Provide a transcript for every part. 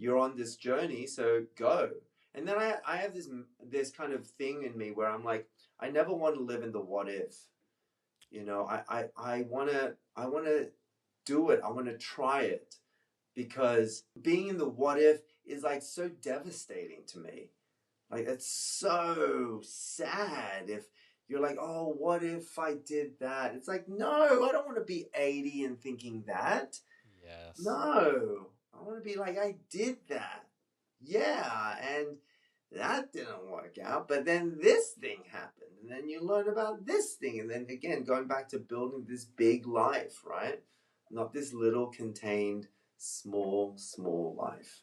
you're on this journey, so go. And then I have this kind of thing in me where I'm like, I never want to live in the what if. I wanna do it. I wanna try it, because being in the what if is like so devastating to me. Like, it's so sad if you're like, oh, what if I did that? It's like, no, I don't want to be 80 and thinking that. Yes. No, I want to be like, I did that. Yeah, and that didn't work out. But then this thing happened, and then you learn about this thing. And then again, going back to building this big life, right? Not this little contained, small life.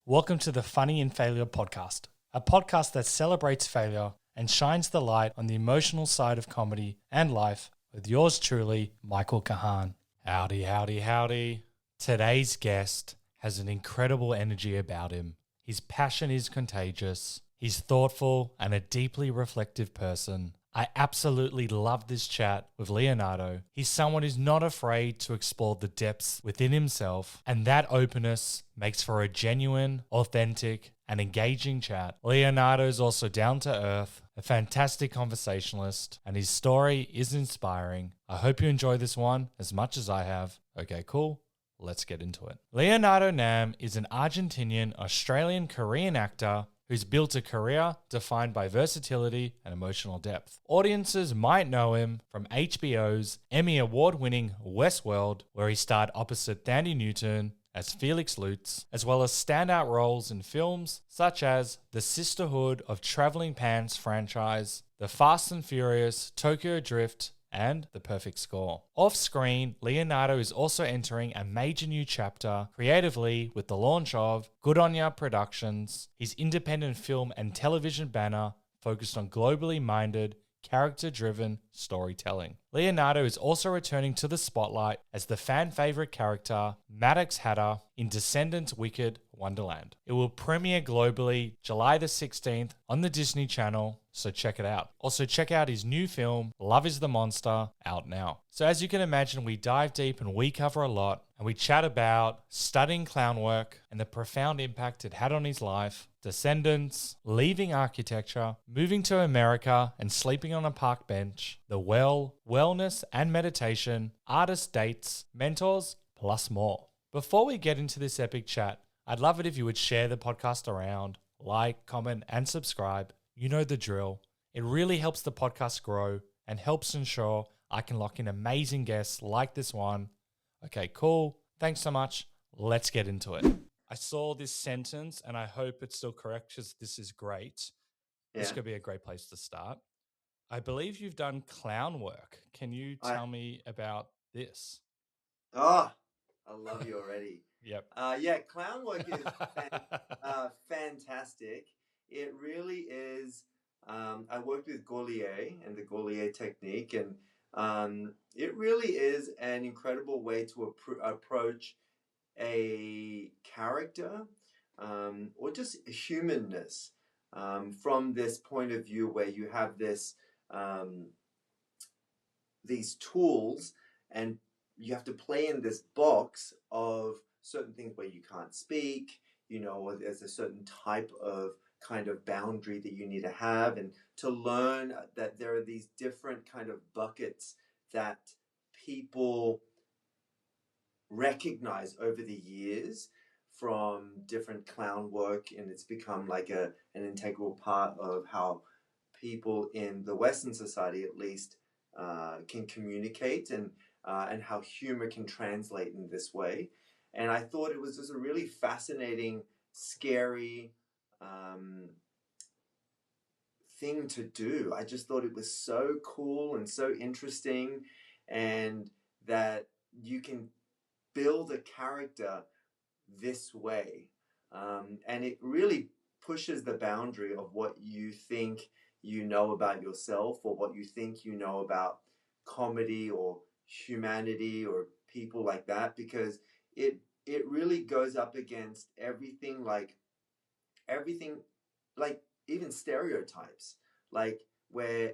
Welcome to the Funny in Failure podcast, a podcast that celebrates failure and shines the light on the emotional side of comedy and life with yours truly, Michael Kahan. Howdy, howdy, howdy. Today's guest has an incredible energy about him. His passion is contagious. He's thoughtful and a deeply reflective person. I absolutely love this chat with Leonardo. He's someone who's not afraid to explore the depths within himself, and that openness makes for a genuine, authentic, and engaging chat. Leonardo is also down to earth, a fantastic conversationalist, and his story is inspiring. I hope you enjoy this one as much as I have. Okay, cool. Let's get into it. Leonardo Nam is an Argentinian-Australian Korean actor who's built a career defined by versatility and emotional depth. Audiences might know him from HBO's Emmy-award-winning Westworld, where he starred opposite Thandiwe Newton as Felix Lutz, as well as standout roles in films such as the Sisterhood of Traveling Pants franchise, The Fast and Furious, Tokyo Drift, and The Perfect Score. Off-screen, Leonardo is also entering a major new chapter creatively with the launch of Good On Ya Productions, his independent film and television banner focused on globally minded, character-driven storytelling. Leonardo is also returning to the spotlight as the fan-favorite character Maddox Hatter in Descendants Wicked Wonderland. It will premiere globally July the 16th on the Disney Channel, so check it out. Also check out his new film, Love is the Monster, out now. So as you can imagine, we dive deep and we cover a lot, and we chat about studying clown work and the profound impact it had on his life, Descendants, leaving architecture, moving to America and sleeping on a park bench, the wellness and meditation, artist dates, mentors, plus more. Before we get into this epic chat, I'd love it if you would share the podcast around, like, comment, and subscribe. You know the drill. It really helps the podcast grow and helps ensure I can lock in amazing guests like this one. Okay, cool. Thanks so much. Let's get into it. I saw this sentence and I hope it's still correct because this is great. Yeah. This could be a great place to start. I believe you've done clown work. Can you tell me about this? Oh, I love you already. Yep. Yeah, clown work is fantastic. It really is. I worked with Gaulier and the Gaulier technique, and it really is an incredible way to approach a character or just humanness from this point of view where you have this these tools and you have to play in this box of certain things where you can't speak, or there's a certain type of kind of boundary that you need to have, and to learn that there are these different kind of buckets that people recognize over the years from different clown work, and it's become like an integral part of how people in the Western society at least can communicate, and how humor can translate in this way. And I thought it was just a really fascinating, scary thing to do. I just thought it was so cool and so interesting, and that you can build a character this way. And it really pushes the boundary of what you think you know about yourself, or what you think you know about comedy or humanity or people like that, because it really goes up against everything like even stereotypes, like where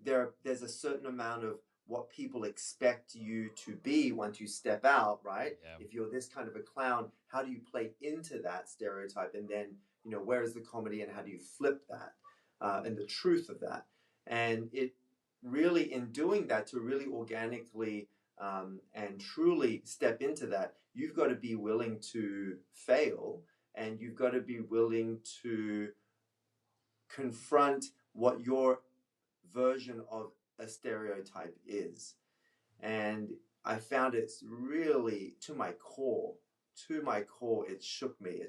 there's a certain amount of what people expect you to be once you step out, right? Yeah. If you're this kind of a clown, how do you play into that stereotype? And then, where is the comedy and how do you flip that and the truth of that? And it really, in doing that, to really organically and truly step into that, you've got to be willing to fail, and you've got to be willing to confront what your version of a stereotype is. And I found it's really to my core, it shook me.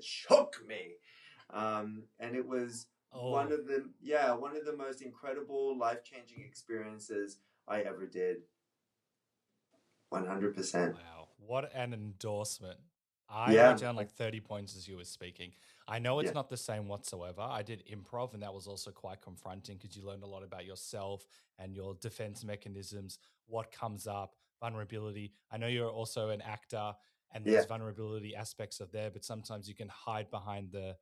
And it was one of the most incredible, life-changing experiences I ever did. 100%. Wow. What an endorsement. I Yeah. wrote down like 30 points as you were speaking. I know it's not the same whatsoever. I did improv, and that was also quite confronting because you learned a lot about yourself and your defense mechanisms, what comes up, vulnerability. I know you're also an actor, and there's vulnerability aspects of there, but sometimes you can hide behind the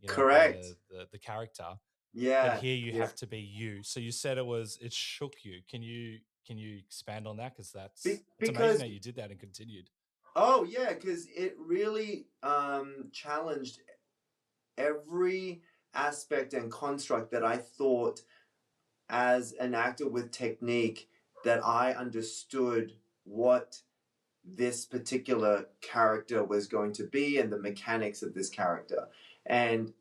Correct. the character. Yeah. But here you have to be you. So you said it shook you. Can you expand on that? Because it's amazing that you did that and continued. Oh yeah, because it really challenged every aspect and construct that I thought as an actor with technique, that I understood what this particular character was going to be and the mechanics of this character. And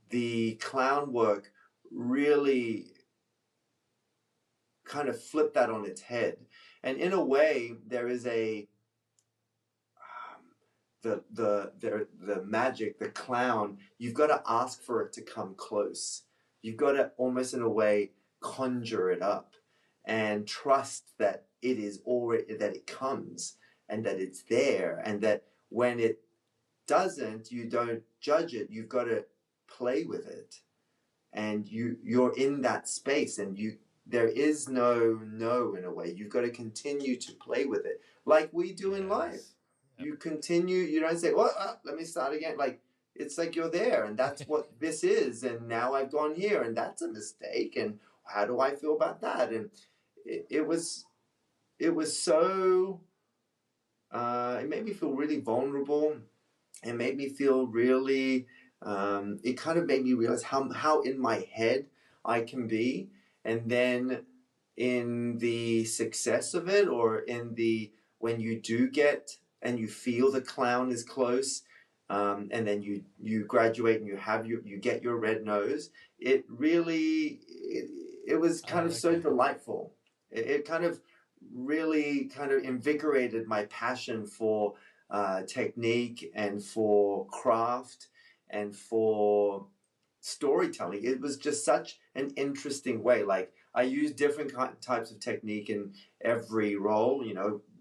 the clown work really kind of flipped that on its head. And in a way, there is a the magic, the clown, you've got to ask for it to come close. You've got to almost in a way conjure it up and trust that it is already, that it comes and that it's there, and that when it doesn't, you don't judge it. You've got to play with it, and you're in that space, and there is no in a way. You've got to continue to play with it like we do in life. You continue, you don't say, well, let me start again. Like, it's like you're there, and that's what this is, and now I've gone here, and that's a mistake, and how do I feel about that? And it was so, it made me feel really vulnerable. It made me feel really, it kind of made me realize how in my head I can be, and then in the success of it, or when you do get and you feel the clown is close, and then you graduate and you get your red nose. It really it was kind of so delightful. It kind of really kind of invigorated my passion for technique and for craft and for storytelling. It was just such an interesting way. Like, I use different types of technique in every role,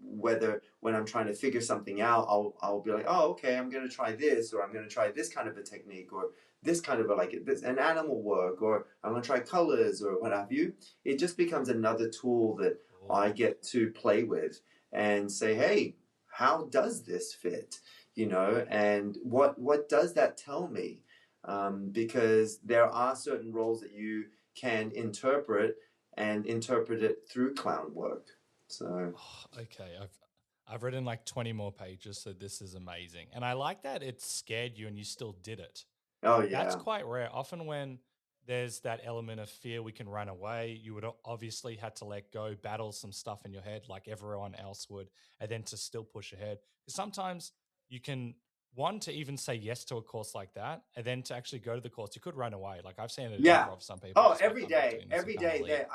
whether when I'm trying to figure something out, I'll be like, oh, okay, I'm going to try this, or I'm going to try this kind of a technique, or this kind of an animal work, or I'm going to try colors, or what have you. It just becomes another tool that I get to play with and say, hey, how does this fit? And what does that tell me? Because there are certain roles that you can interpret it through clown work. So okay, I've written like 20 more pages, so this is amazing. And I like that it scared you and you still did it. Oh yeah. That's quite rare. Often when there's that element of fear, we can run away. You would obviously had to let go, battle some stuff in your head like everyone else would, and then to still push ahead. Because sometimes you can to even say yes to a course like that, and then to actually go to the course, you could run away. Like I've seen it improv some people. Oh, every day that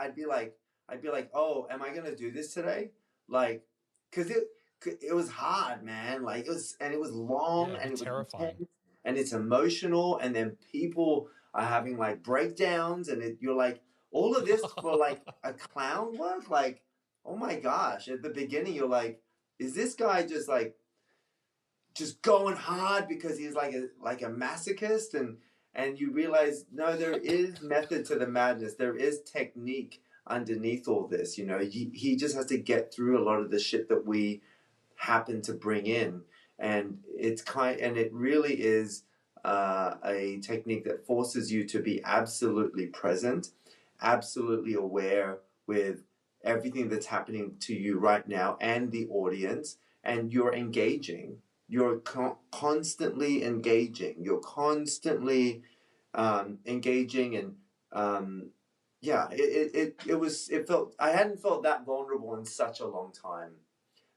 I'd be like, oh, am I gonna do this today? Like, because it was hard, man. Like, it was long, and it was terrifying, intense, and it's emotional, and then people are having like breakdowns, and you're like, all of this for like a clown work. Like, oh my gosh! At the beginning, you're like, is this guy just going hard because he's like a masochist? And you realize, no, there is method to the madness. There is technique underneath all this. He just has to get through a lot of the shit that we happen to bring in, and it really is a technique that forces you to be absolutely present, absolutely aware with everything that's happening to you right now and the audience, and you're engaging. You're constantly engaging. You're constantly engaging, and yeah, it felt, I hadn't felt that vulnerable in such a long time,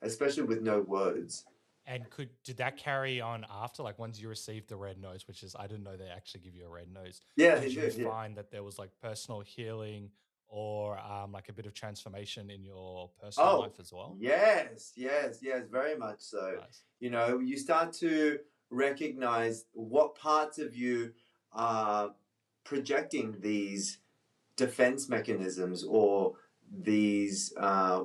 especially with no words. And did that carry on after, like once you received the red nose, which is, I didn't know they actually give you a red nose. Yeah, Did they you did. Yeah. find that there was like personal healing or like a bit of transformation in your personal Oh, life as well? yes, yes, yes, very much so. Nice. You know, you start to recognize what parts of you are projecting these defense mechanisms or these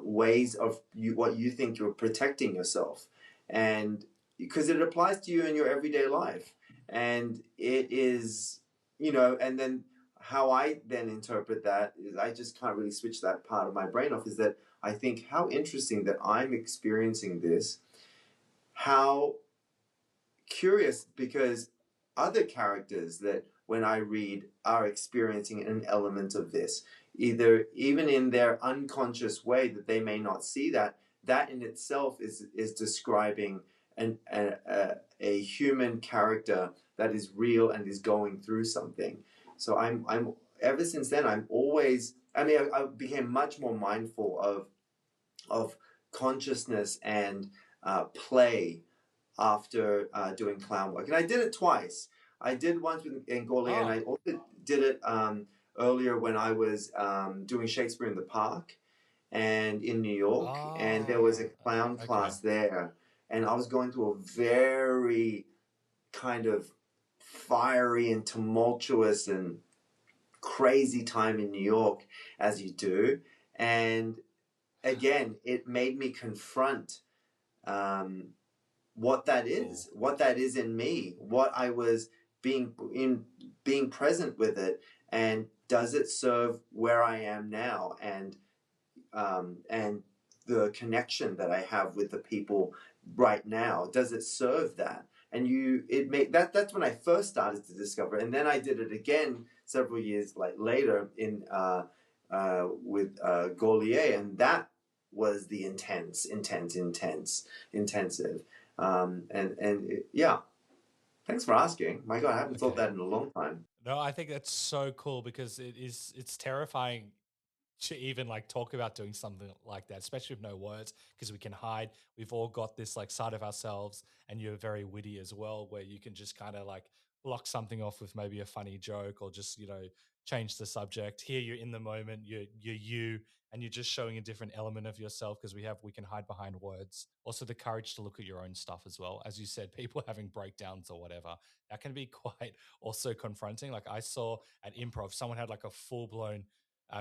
ways of you, what you think you're protecting yourself, and because it applies to you in your everyday life, and it is, you know, and then how I then interpret that is I just can't really switch that part of my brain off. Is that I think how interesting that I'm experiencing this, how curious, because other characters that when I read are experiencing an element of this, either even in their unconscious way that they may not see that, that in itself is describing a human character that is real and is going through something. So I'm ever since then I'm always, I mean, I became much more mindful of consciousness and play after doing clown work. And I did it twice. I did once with Angola, and I also did it earlier when I was doing Shakespeare in the Park and in New York. And there was a clown class there. And I was going through a very kind of fiery and tumultuous and crazy time in New York, as you do. And again, it made me confront what that is in me, what I was being present with it, and does it serve where I am now, and the connection that I have with the people right now, does it serve that? And that's when I first started to discover it. And then I did it again several years later in with Gaulier, and that was the intensive. Yeah, thanks for asking. My God, I haven't thought that in a long time. No, I think that's so cool because it's terrifying to even like talk about doing something like that, especially with no words, because we can hide. We've all got this like side of ourselves, and you're very witty as well, where you can just kind of like block something off with maybe a funny joke or just, you know, change the subject. Here you're in the moment, you're you, and you're just showing a different element of yourself because we can hide behind words. Also the courage to look at your own stuff as well. As you said, people having breakdowns or whatever, that can be quite also confronting. Like I saw at improv, someone had like a full blown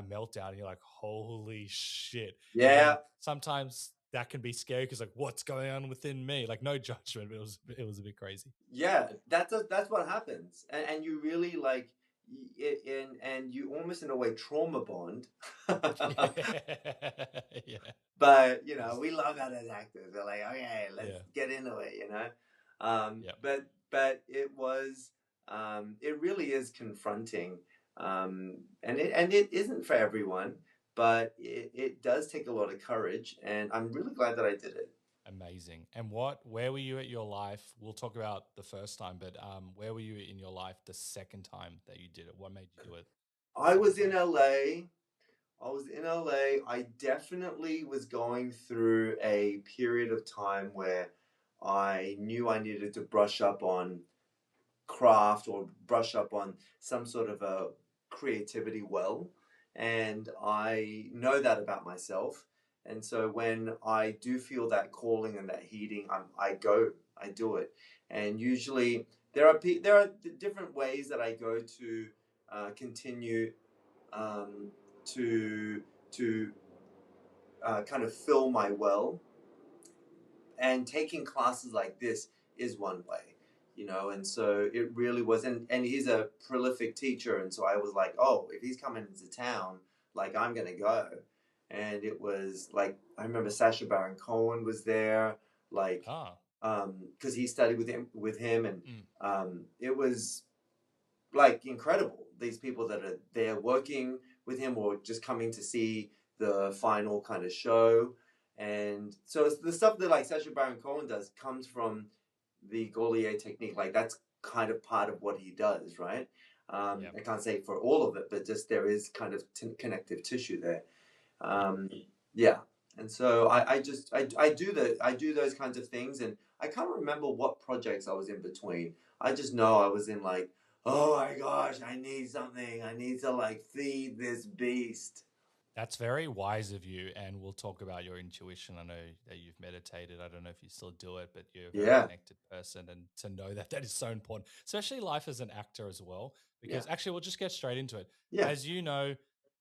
meltdown, and you're like, holy shit. And then Yeah, sometimes that can be scary because like, what's going on within me? Like no judgment, but it was a bit crazy. yeah, that's what happens, and you really like it, and you almost in a way trauma bond. Yeah. But you know, we love that as actors. We're like, okay, let's Yeah. get into it, you know. Yeah. But it was it really is confronting, and it isn't for everyone, but it does take a lot of courage, and I'm really glad that I did it. Amazing. And where were you at your life? We'll talk about the first time, but where were you in your life the second time that you did it? What made you do it? I was in LA. I was in LA. I definitely was going through a period of time where I knew I needed to brush up on craft or brush up on some sort of a creativity well. And I know that about myself. And so when I do feel that calling and that heating, I do it. And usually there are different ways that I go to continue um, to kind of fill my well. And taking classes like this is one way, you know. And so it really was, and he's a prolific teacher, and so I was like, oh, if he's coming into town, like I'm gonna go. And it was like, I remember Sacha Baron Cohen was there, like Ah. because he studied with him, and Mm. it was like incredible. These people that are there working with him or just coming to see the final kind of show. And so it's the stuff that like Sacha Baron Cohen does comes from the Gaulier technique. Like that's kind of part of what he does, right? Yeah. I can't say for all of it, but just there is kind of connective tissue there. Um, yeah. And so I do those kinds of things, and I can't remember what projects I was in between. I just know I was in like, oh my gosh, I need something. I need to like feed this beast. That's very wise of you. And we'll talk about your intuition. I know that you've meditated. I don't know if you still do it, but you're a very Yeah, connected person. And to know that that is so important, especially life as an actor as well. yeah, Because actually, we'll just get straight into it. yeah, As you know,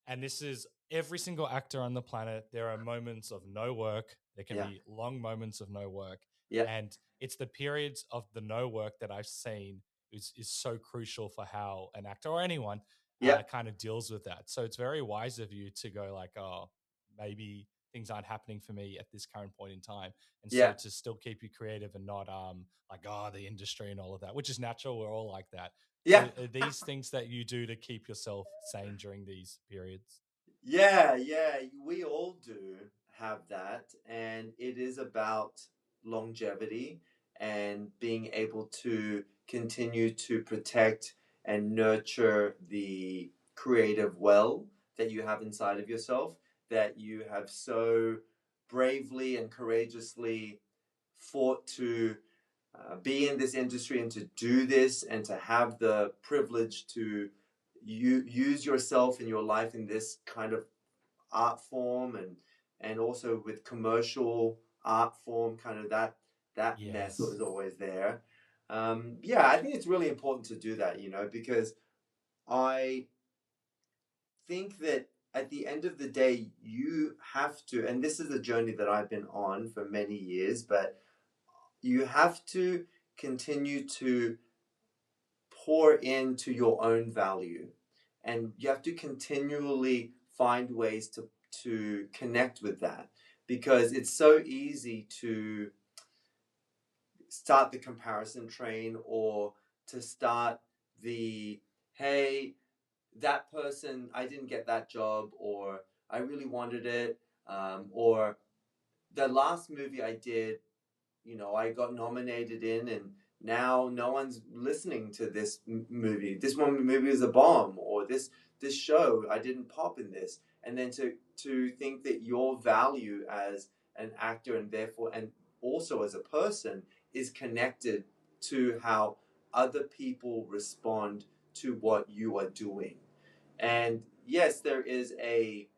and this is every single actor on the planet, there are moments of no work. There can yeah, be long moments of no work. yeah, And it's the periods of the no work that I've seen is so crucial for how an actor or anyone yeah, kind of deals with that. So it's very wise of you to go like, oh, maybe things aren't happening for me at this current point in time, and so yeah, to still keep you creative and not like the industry and all of that, which is natural. We're all like that. yeah. So are these things that you do to keep yourself sane during these periods? Yeah, yeah, we all do have that. And it is about longevity and being able to continue to protect and nurture the creative well that you have inside of yourself, that you have so bravely and courageously fought to be in this industry and to do this and to have the privilege to use yourself in your life in this kind of art form, and also with commercial art form, kind of that mess Yes. is always there. Yeah, I think it's really important to do that, because I think that at the end of the day, you have to, and this is a journey that I've been on for many years, but you have to continue to pour into your own value, and you have to continually find ways to connect with that, because it's so easy to start the comparison train, or to start the, hey, that person, I didn't get that job, or I really wanted it, or the last movie I did, I got nominated in, and now no one's listening to this movie. This one movie is a bomb, or this show I didn't pop in this, and then to think that your value as an actor, and therefore, and also as a person, is connected to how other people respond to what you are doing. And yes, there is a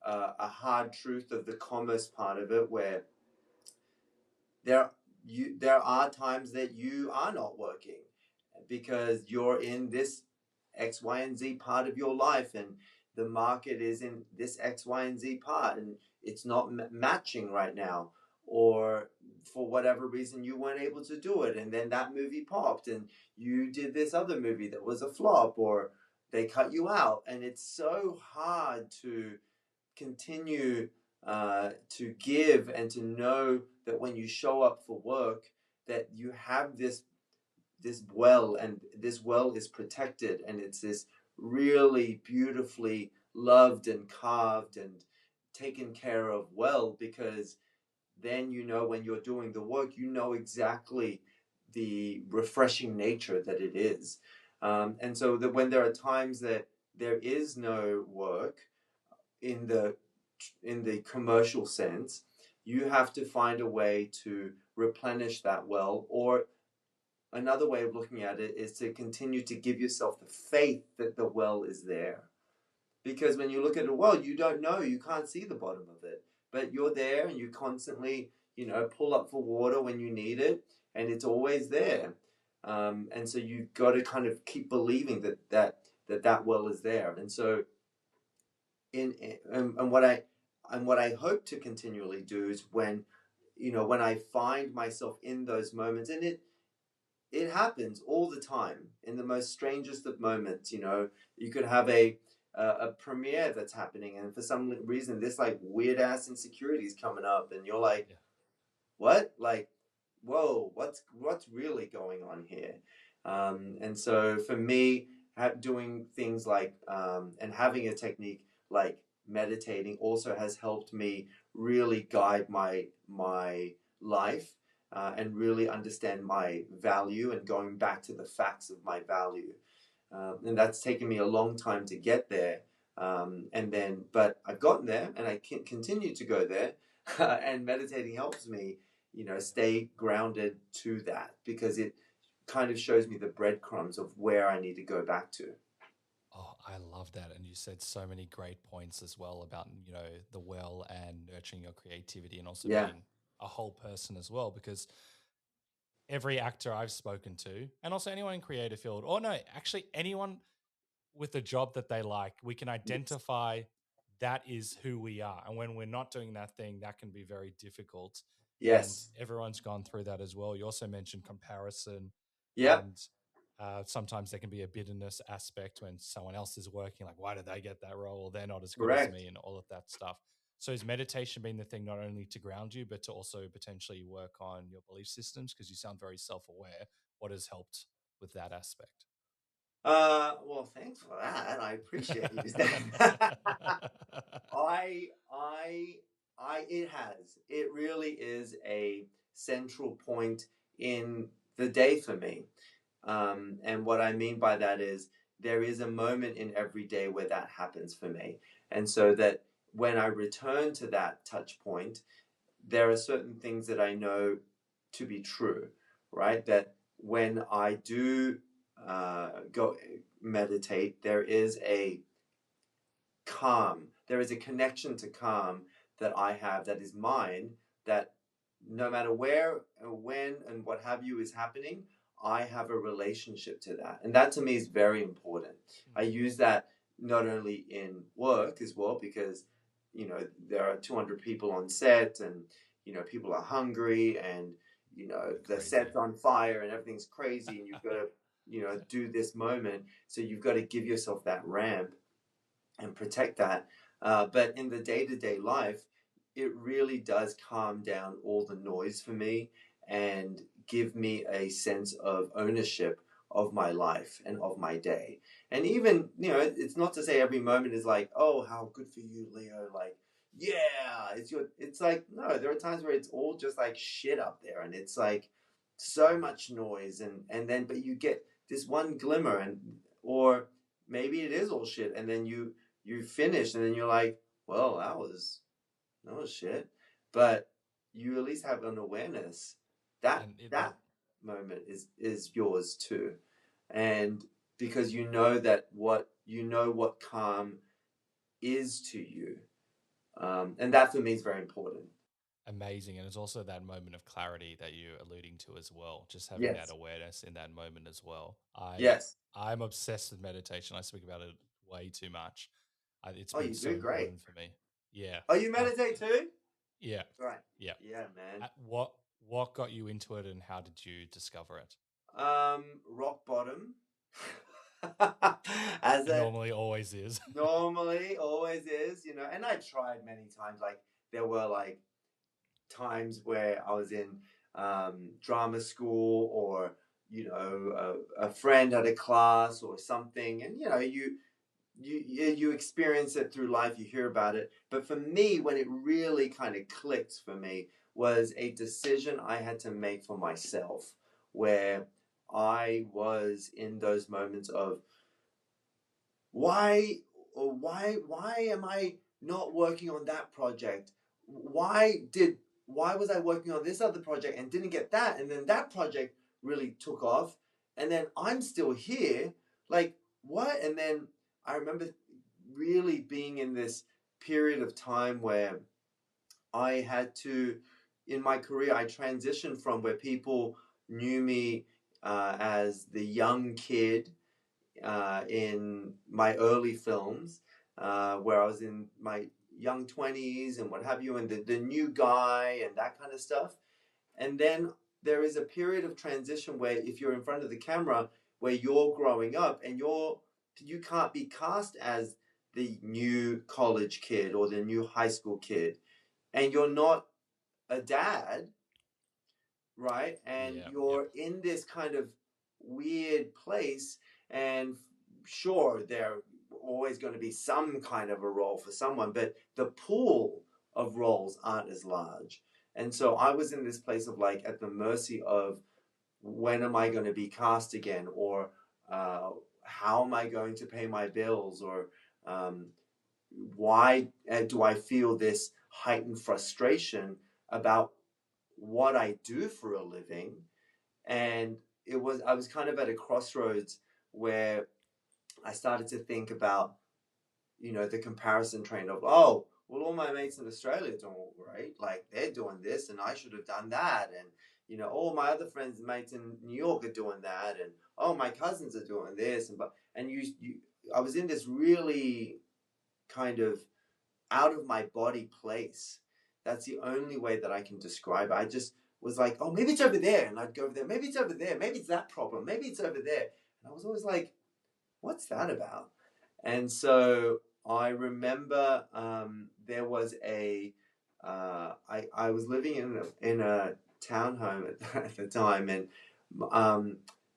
hard truth of the commerce part of it, where there there are times that you are not working because you're in this X, Y, and Z part of your life, and the market is in this X, Y, and Z part, and it's not matching right now, or for whatever reason you weren't able to do it, and then that movie popped, and you did this other movie that was a flop, or they cut you out, and it's so hard to continue to give, and to know that when you show up for work, that you have this well, and this well is protected, and it's this really beautifully loved and carved and taken care of well, because then when you're doing the work, exactly the refreshing nature that it is. And so that when there are times that there is no work in the commercial sense, you have to find a way to replenish that well. Or another way of looking at it is to continue to give yourself the faith that the well is there. Because when you look at a well, you don't know, you can't see the bottom of it, but you're there, and you constantly, pull up for water when you need it, and it's always there. And so you've got to kind of keep believing that well is there. And so in and what I hope to continually do is, when I find myself in those moments, and it happens all the time in the most strangest of moments. You could have a premiere that's happening, and for some reason this like weird ass insecurity is coming up, and you're like, Yeah. what? Like, whoa, what's really going on here? And so for me, doing things like and having a technique like meditating also has helped me really guide my life, and really understand my value and going back to the facts of my value. And that's taken me a long time to get there. But I've gotten there, and I can continue to go there. And meditating helps me, stay grounded to that, because it kind of shows me the breadcrumbs of where I need to go back to. Oh, I love that. And you said so many great points as well about, the well and nurturing your creativity and also Yeah. being a whole person as well, because every actor I've spoken to, and also anyone in creative field, or no, actually anyone with a job that they like, we can Yes. identify that is who we are. And when we're not doing that thing, that can be very difficult. And Yes. everyone's gone through that as well. You also mentioned comparison, Yep. and sometimes there can be a bitterness aspect when someone else is working, like, why did they get that role? Or they're not as good as Correct. me, and all of that stuff. So has meditation been the thing not only to ground you, but to also potentially work on your belief systems? Because you sound very self-aware. What has helped with that aspect? Well, thanks for that. I appreciate you saying that. I, it really is a central point in the day for me. And what I mean by that is there is a moment in every day where that happens for me. And so that when I return to that touch point, there are certain things that I know to be true, right? That when I do go meditate, there is a calm, there is a connection to calm that I have that is mine, that no matter where, when, and what have you is happening, I have a relationship to that. And that to me is very important. I use that not only in work as well, because, there are 200 people on set, and, people are hungry, and, the Crazy. set's on fire and everything's crazy, and you've got to, do this moment. So you've got to give yourself that ramp and protect that. But in the day-to-day life, it really does calm down all the noise for me and give me a sense of ownership of my life and of my day. And even, it's not to say every moment is like, oh, how good for you, Leo. Like, yeah, it's like, no, there are times where it's all just like shit up there, and it's like so much noise, but you get this one glimmer, or maybe it is all shit, and then you finish, and then you're like, well, that was shit, but you at least have an awareness that that moment is yours too, and because what calm is to you, and that for me is very important. Amazing. And it's also that moment of clarity that you're alluding to as well, just having that Yes. awareness in that moment as well. Yes. I'm obsessed with meditation. I speak about it way too much. It's Oh, been you so do great. important for me. Yeah. Oh, you meditate too? Yeah. Right. Yeah. Yeah, man. What got you into it, and how did you discover it? Rock bottom. As It a normally always is. Normally always is, and I tried many times. Like, there were like times where I was in drama school, or a friend had a class or something, and you experience it through life, you hear about it. But for me, when it really kind of clicked for me, was a decision I had to make for myself, where I was in those moments of why why am I not working on that project? Why was I working on this other project and didn't get that, and then that project really took off, and then I'm still here, like, what? And then I remember really being in this period of time where I had to, in my career, I transitioned from where people knew me as the young kid in my early films, where I was in my young 20s and what have you, and the new guy and that kind of stuff. And then there is a period of transition where, if you're in front of the camera, where you're growing up, and you can't be cast as the new college kid or the new high school kid, and you're not a dad, right? And Yeah. you're in this kind of weird place, and sure, there always going to be some kind of a role for someone, but the pool of roles aren't as large. And so I was in this place of like at the mercy of when am I going to be cast again, or how am I going to pay my bills, or um, why do I feel this heightened frustration about what I do for a living? And I was kind of at a crossroads where I started to think about, the comparison train of, oh, well, all my mates in Australia are doing great. Like they're doing this and I should have done that. And, all my other friends and mates in New York are doing that. And, oh, my cousins are doing this. I was in this really kind of out of my body place. That's the only way that I can describe it. I just was like, oh, maybe it's over there. And I'd go over there. Maybe it's over there. Maybe it's that problem. Maybe it's over there. And I was always like, what's that about? And so I remember there was I was living in a townhome at the time, and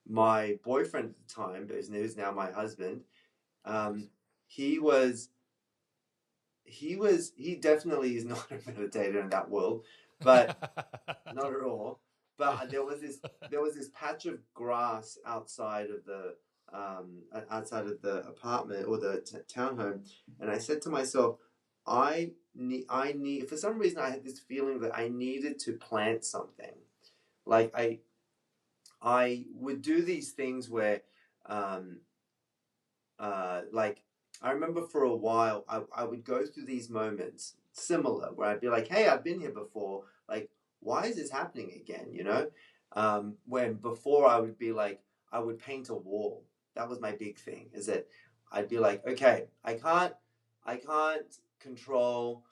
my boyfriend at the time, but who's now my husband, he definitely is not a meditator in that world, but not at all. But there was this patch of grass outside of the apartment or the townhome, and I said to myself, I need, for some reason I had this feeling that I needed to plant something. Like I would do these things where like I remember for a while I would go through these moments similar where I'd be like, hey, I've been here before, like why is this happening again, when before I would be like, I would paint a wall. That was my big thing, is that I'd be like, okay, I can't control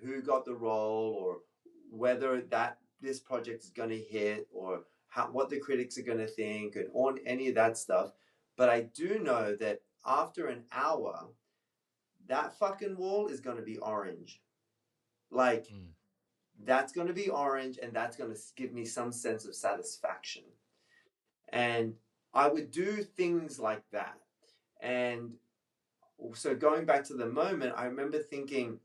who got the role, or whether this project is going to hit, or what the critics are going to think, and on any of that stuff. But I do know that after an hour, that fucking wall is going to be orange. Like, that's going to be orange, and that's going to give me some sense of satisfaction. And I would do things like that. And so going back to the moment, I remember thinking,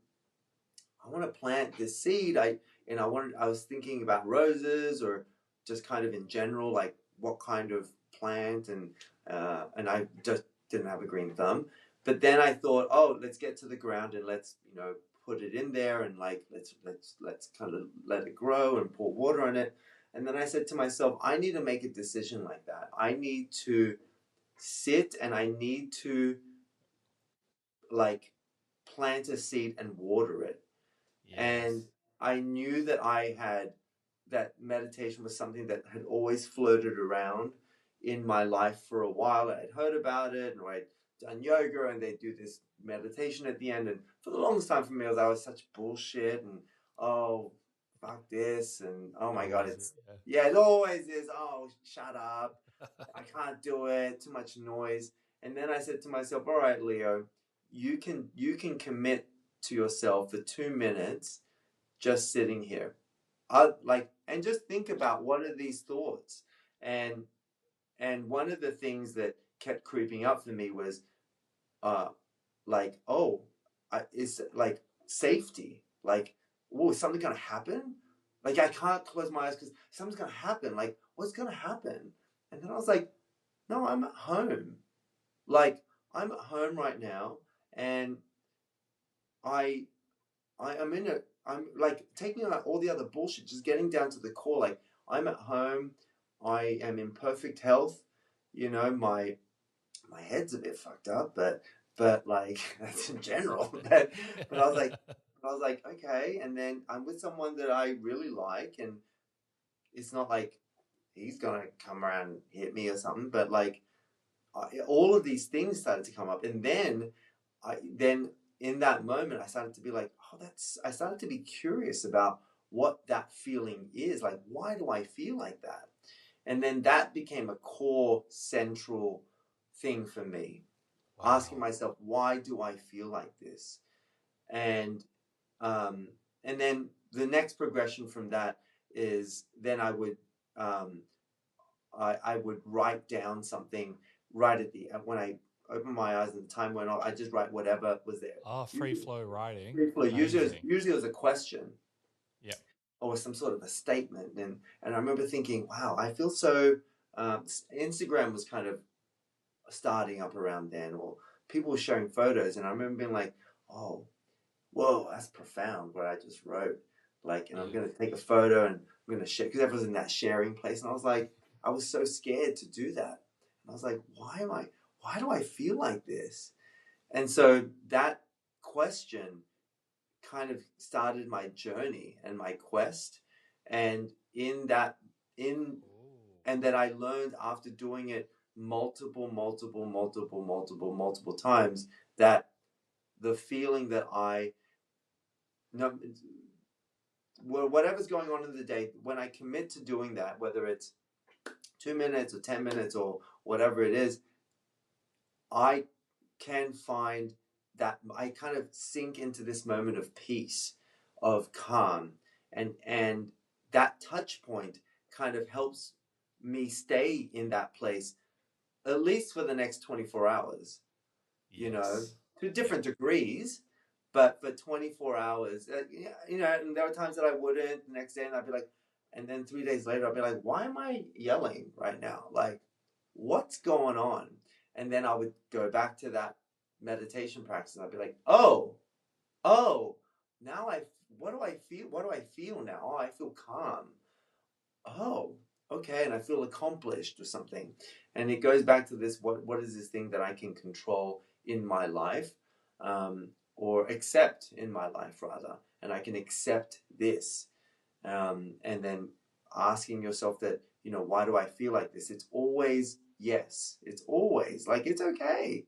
I want to plant this seed. I was thinking about roses, or just kind of in general, like what kind of plant, and I just didn't have a green thumb. But then I thought, oh, let's get to the ground and let's, put it in there, and like let's kind of let it grow and pour water on it. And then I said to myself, I need to make a decision like that. I need to sit and I need to like plant a seed and water it. Yes. And I knew that meditation was something that had always floated around in my life for a while. I had heard about it, and I'd done yoga, and they do this meditation at the end. And for the longest time for me, that was such bullshit, and oh, fuck this, and oh my God, it always is. Oh, shut up. I can't do it. Too much noise. And then I said to myself, all right, Leo, you can commit to yourself for 2 minutes just sitting here. And just think about, what are these thoughts? And one of the things that kept creeping up for me was it's like safety. Like, is something gonna happen? Like, I can't close my eyes because something's gonna happen. Like, what's gonna happen? And then I was like, no, I'm at home. Like, I'm at home right now, and I'm like taking out all the other bullshit, just getting down to the core. Like, I'm at home, I am in perfect health. My head's a bit fucked up, but like that's in general. but I was like, okay. And then I'm with someone that I really like, and it's not like he's gonna come around and hit me or something. But like, all of these things started to come up, and then in that moment, I started to be like, I started to be curious about what that feeling is. Like, why do I feel like that? And then that became a core central thing for me. Wow. Asking myself, why do I feel like this? And then the next progression from that is then I would I would write down something right at the when I open my eyes and the time went off. I just write whatever was there. Oh, free flow writing. Free flow. Amazing. Usually it was a question. Yeah. Or some sort of a statement. And I remember thinking, wow, I feel so. Instagram was kind of starting up around then, or people were sharing photos, and I remember being like, oh, whoa, that's profound what I just wrote. Like, and I'm going to take a photo and I'm going to share, because everyone's in that sharing place. And I was like, I was so scared to do that. And I was like, why do I feel like this? And so that question kind of started my journey and my quest. And and then I learned after doing it multiple times that the feeling that whatever's going on in the day, when I commit to doing that, whether it's 2 minutes or 10 minutes or whatever it is, I can find that I kind of sink into this moment of peace, of calm, and that touch point kind of helps me stay in that place at least for the next 24 hours. You know, to different degrees, but for 24 hours, you know, and there were times that I wouldn't the next day, and I'd be like, and then 3 days later, I'd be like, why am I yelling right now? Like, what's going on? And then I would go back to that meditation practice, and I'd be like, oh, now what do I feel? What do I feel now? Oh, I feel calm. Oh, okay. And I feel accomplished or something. And it goes back to this, what is this thing that I can control in my life, or accept in my life rather, and I can accept this, and then asking yourself that, you know, why do I feel like this? It's always yes. It's always like, it's okay.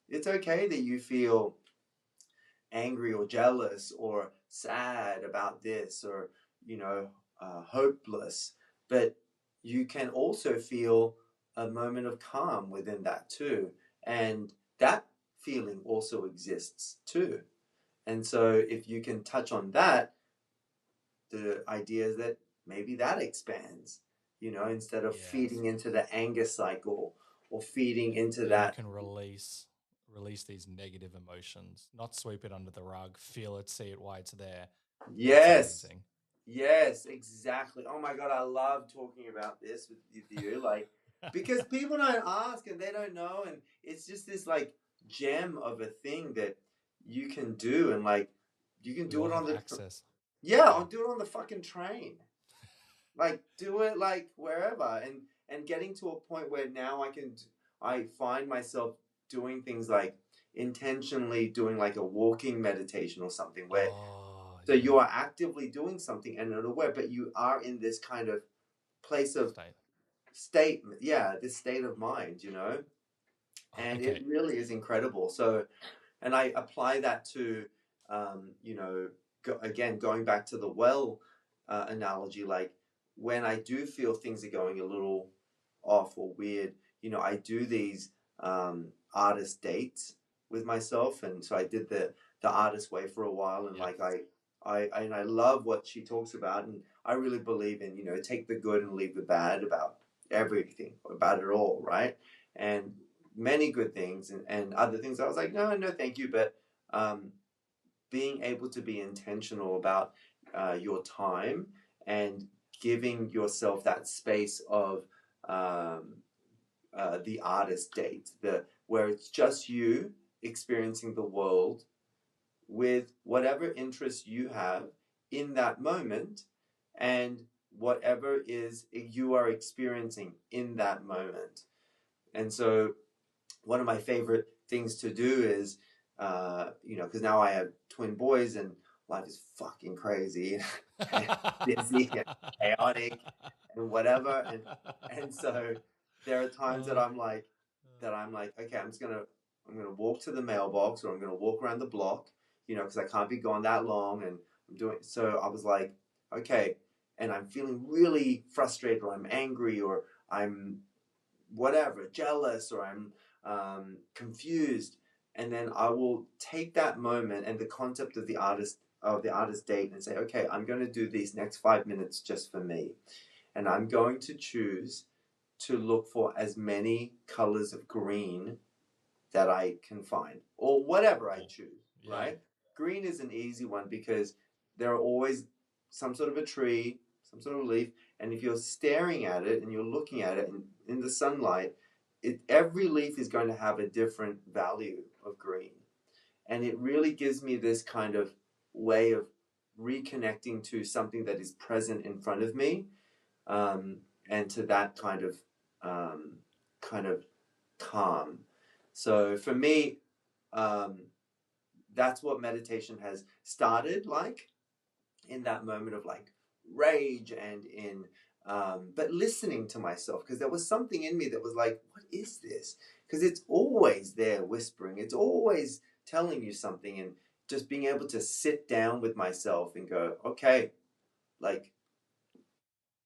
It's okay that you feel angry or jealous or sad about this, or, you know, hopeless, but you can also feel a moment of calm within that too. And that feeling also exists too. And so if you can touch on that, the idea is that maybe that expands, you know, instead of feeding into the anger cycle or feeding into that. You can release these negative emotions, not sweep it under the rug, feel it, see it, why it's there. Yes. Yes, exactly. Oh my God, I love talking about this with you. Like, because people don't ask and they don't know. And it's just this like gem of a thing that you can do. And like, you can do it on the access. I'll do it on the fucking train. Like, do it like wherever. And getting to a point where now I find myself doing things like intentionally doing like a walking meditation or something where so you are actively doing something and not aware, but you are in this kind of place of state, this state of mind, you know, and it really is incredible. So, and I apply that to, you know, going back to the well analogy, like when I do feel things are going a little off or weird, you know, I do these artist dates with myself, and so I did the artist way for a while, and like I love what she talks about, and I really believe in, you know, take the good and leave the bad about everything, about it all, right? And many good things and other things I was like, no, thank you. But being able to be intentional about your time and giving yourself that space of the artist date, where it's just you experiencing the world with whatever interests you have in that moment and whatever is you are experiencing in that moment. And so one of my favorite things to do is, you know, because now I have twin boys and life is fucking crazy and busy and chaotic and whatever. And so there are times that I'm like, okay, I'm gonna walk to the mailbox, or I'm gonna walk around the block, you know, because I can't be gone that long. And I'm doing, so I was like, okay, and I'm feeling really frustrated, or I'm angry, or I'm whatever, jealous, or I'm confused. And then I will take that moment, and the concept of the artist the artist date and say, okay, I'm going to do these next 5 minutes just for me. And I'm going to choose to look for as many colors of green that I can find, or whatever I choose, right? Green is an easy one because there are always some sort of a tree, some sort of leaf, and if you're staring at it and you're looking at it in the sunlight, every leaf is going to have a different value of green. And it really gives me this kind of way of reconnecting to something that is present in front of me, and to that kind of calm. So for me, that's what meditation has started like, in that moment of like rage and in but listening to myself, because there was something in me that was like, what is this? Because it's always there whispering, it's always telling you something, and just being able to sit down with myself and go, okay, like,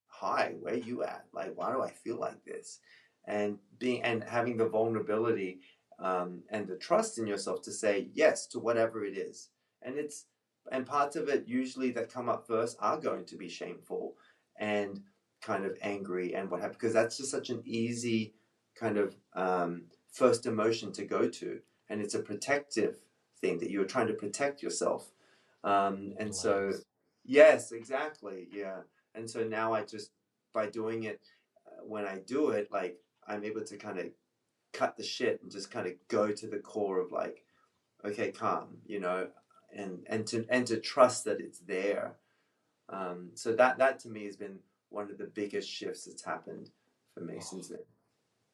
hi, where you at? Like, why do I feel like this? And having the vulnerability and the trust in yourself to say yes to whatever it is. And parts of it usually that come up first are going to be shameful and kind of angry and what have you, because that's just such an easy kind of first emotion to go to, and it's a protective thing that you're trying to protect yourself. And so, yes, exactly, yeah. And so now I just, by doing it, when I do it, like, I'm able to kind of cut the shit and just kind of go to the core of like, okay, calm, and to trust that it's there. So that to me has been one of the biggest shifts that's happened for me since then.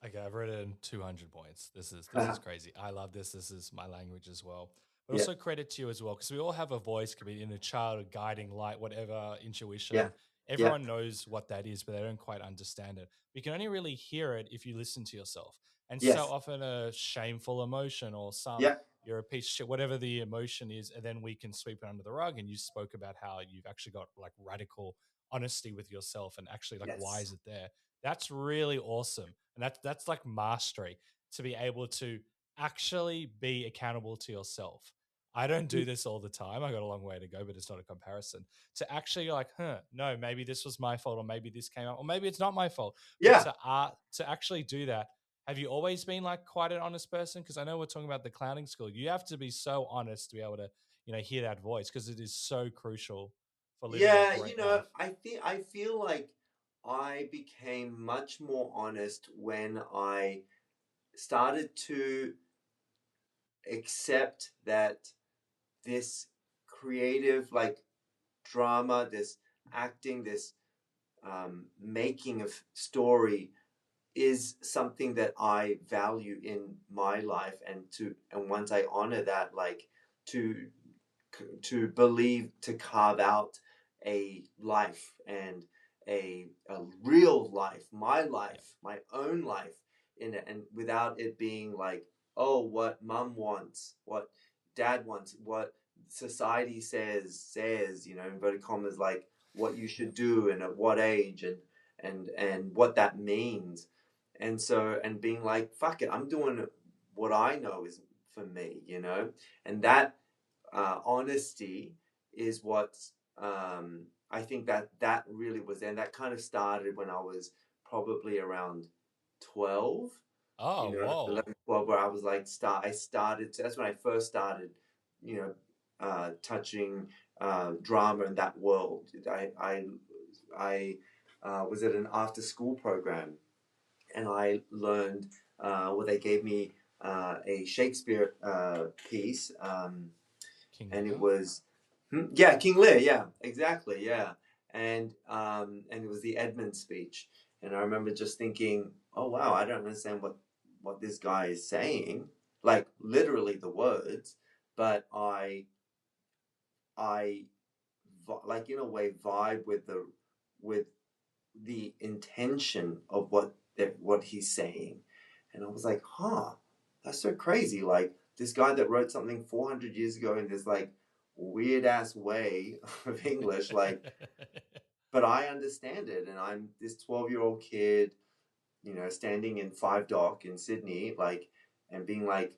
Okay, I've written 200 points. This is crazy. I love this. This is my language as well. But Yeah. also credit to you as well, because we all have a voice, could be inner child, guiding light, whatever, intuition. Yeah. Everyone knows what that is, but they don't quite understand it. You can only really hear it if you listen to yourself. And so Yes. often a shameful emotion or some, Yeah. you're a piece of shit, whatever the emotion is, and then we can sweep it under the rug. And you spoke about how you've actually got like radical honesty with yourself and actually like, why Yes. is it there? That's really awesome. And that's like mastery, to be able to actually be accountable to yourself. I don't do this all the time. I got a long way to go, but it's not a comparison. To actually like, no, maybe this was my fault, or maybe this came out, or maybe it's not my fault. Yeah. But to actually do that, have you always been like quite an honest person? Because I know we're talking about the clowning school. You have to be so honest to be able to, hear that voice, because it is so crucial for living a Yeah, great life. I feel like I became much more honest when I started to accept that this creative, like, drama, this acting, this making of story is something that I value in my life, and once I honor that, like, to believe, to carve out a life, and a real life, my own life in it, and without it being like, oh, what mom wants, what dad wants, what society says, inverted commas, like what you should do and at what age, and what that means. And so, and being like, fuck it, I'm doing what I know is for me. And that honesty is what, I think that really was, and that kind of started when I was probably around 12. Oh, whoa. 11, 12, where I was like, that's when I first started, touching drama in that world. I was at an after school program, and I learned, they gave me a Shakespeare piece, King and Lear? it was, yeah, King Lear, yeah, exactly, yeah, and it was the Edmund speech, and I remember just thinking, oh wow, I don't understand what this guy is saying, like literally the words, but I like, in a way, vibe with the intention of what he's saying. And I was like, that's so crazy. Like, this guy that wrote something 400 years ago in this like weird ass way of English, like, but I understand it. And I'm this 12-year-old kid, standing in Five Dock in Sydney, like, and being like,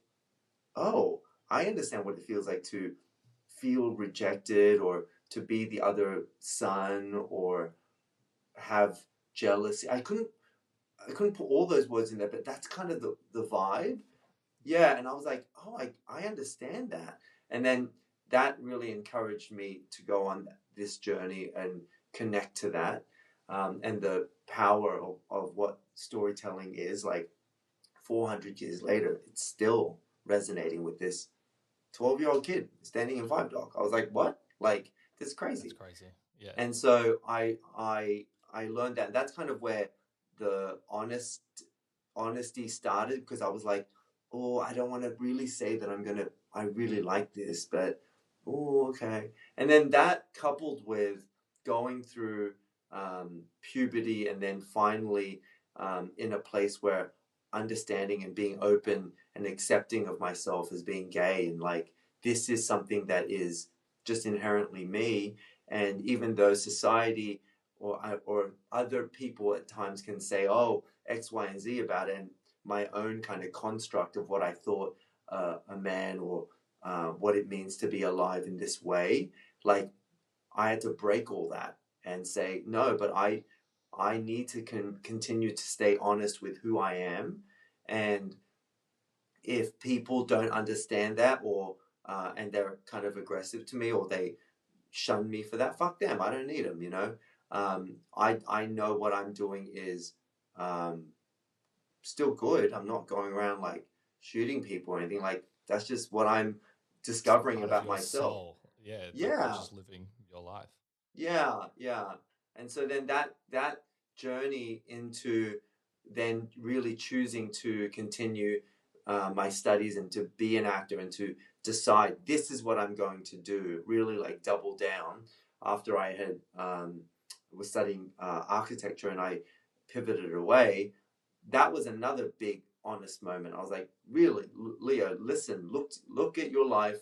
oh, I understand what it feels like to feel rejected or to be the other son or have jealousy. I couldn't put all those words in there, but that's kind of the vibe. Yeah, and I was like, oh, I understand that. And then that really encouraged me to go on this journey and connect to that, and the power of what storytelling is. Like 400 years later, it's still resonating with this 12-year-old kid standing in Vibe Dock. I was like, what? Like, this is crazy. That's crazy. Yeah. And so I learned that. That's kind of where the honesty started, because I was like, oh, I don't want to really say that I really like this, but oh, okay. And then that coupled with going through puberty, and then finally in a place where understanding and being open and accepting of myself as being gay, and like, this is something that is just inherently me. And even though society or other people at times can say, oh, X, Y, and Z about it, and my own kind of construct of what I thought a man, or what it means to be alive in this way, like, I had to break all that and say, no, but I need to continue to stay honest with who I am. And if people don't understand that, or and they're kind of aggressive to me, or they shun me for that, fuck them. I don't need them, you know. I know what I'm doing is still good. I'm not going around like shooting people or anything. Like, that's just what I'm discovering about myself. Soul. Yeah, like Yeah, you're just living your life. yeah, yeah. And so then that journey into then really choosing to continue my studies and to be an actor and to decide this is what I'm going to do, really like double down after I had was studying architecture and I pivoted away. That was another big honest moment. I was like, really, Leo, listen, look at your life.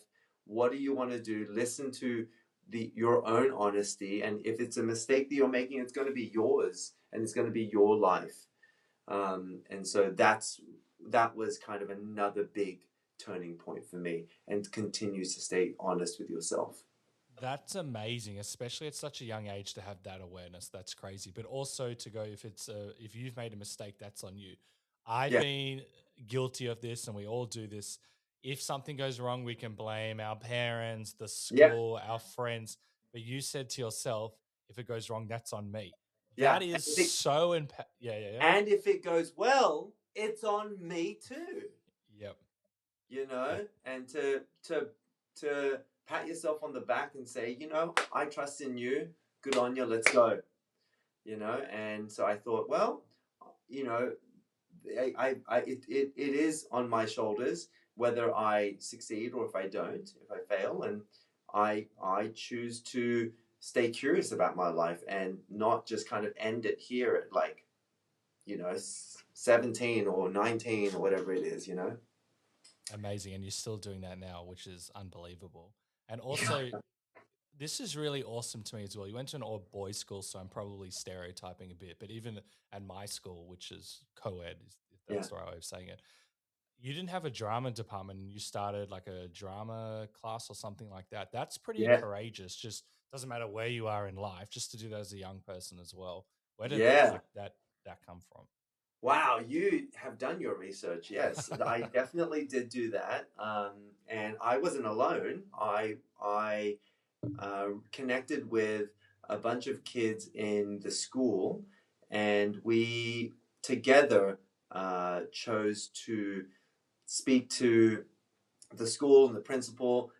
What do you want to do? Listen to your own honesty, and if it's a mistake that you're making, it's going to be yours and it's going to be your life. And so that was kind of another big turning point for me, and continues to stay honest with yourself. That's amazing, especially at such a young age to have that awareness. That's crazy. But also to go, if you've made a mistake, that's on you. I've Yeah, been guilty of this, and we all do this. If something goes wrong, we can blame our parents, the yeah, school, our friends. But you said to yourself, if it goes wrong, that's on me. yeah. That is so yeah, yeah, yeah. And if it goes well, it's on me too. Yep. You know, and to pat yourself on the back and say, you know, I trust in you. Good on you. Let's go. You know, and so I thought, well, you know, it is on my shoulders whether I succeed or if I don't, if I fail, and I choose to stay curious about my life and not just kind of end it here at like, you know, 17 or 19 or whatever it is, you know. Amazing. And you're still doing that now, which is unbelievable. And also, this is really awesome to me as well. You went to an all boys school, so I'm probably stereotyping a bit, but even at my school, which is co-ed, if Yeah, that's the right way of saying it, you didn't have a drama department and you started like a drama class or something like that. That's pretty yeah, courageous. Just doesn't matter where you are in life, just to do that as a young person as well. Where did yeah. like that come from? Wow, you have done your research. Yes, I definitely did do that, and I wasn't alone. I connected with a bunch of kids in the school, and we together chose to speak to the school and the principal,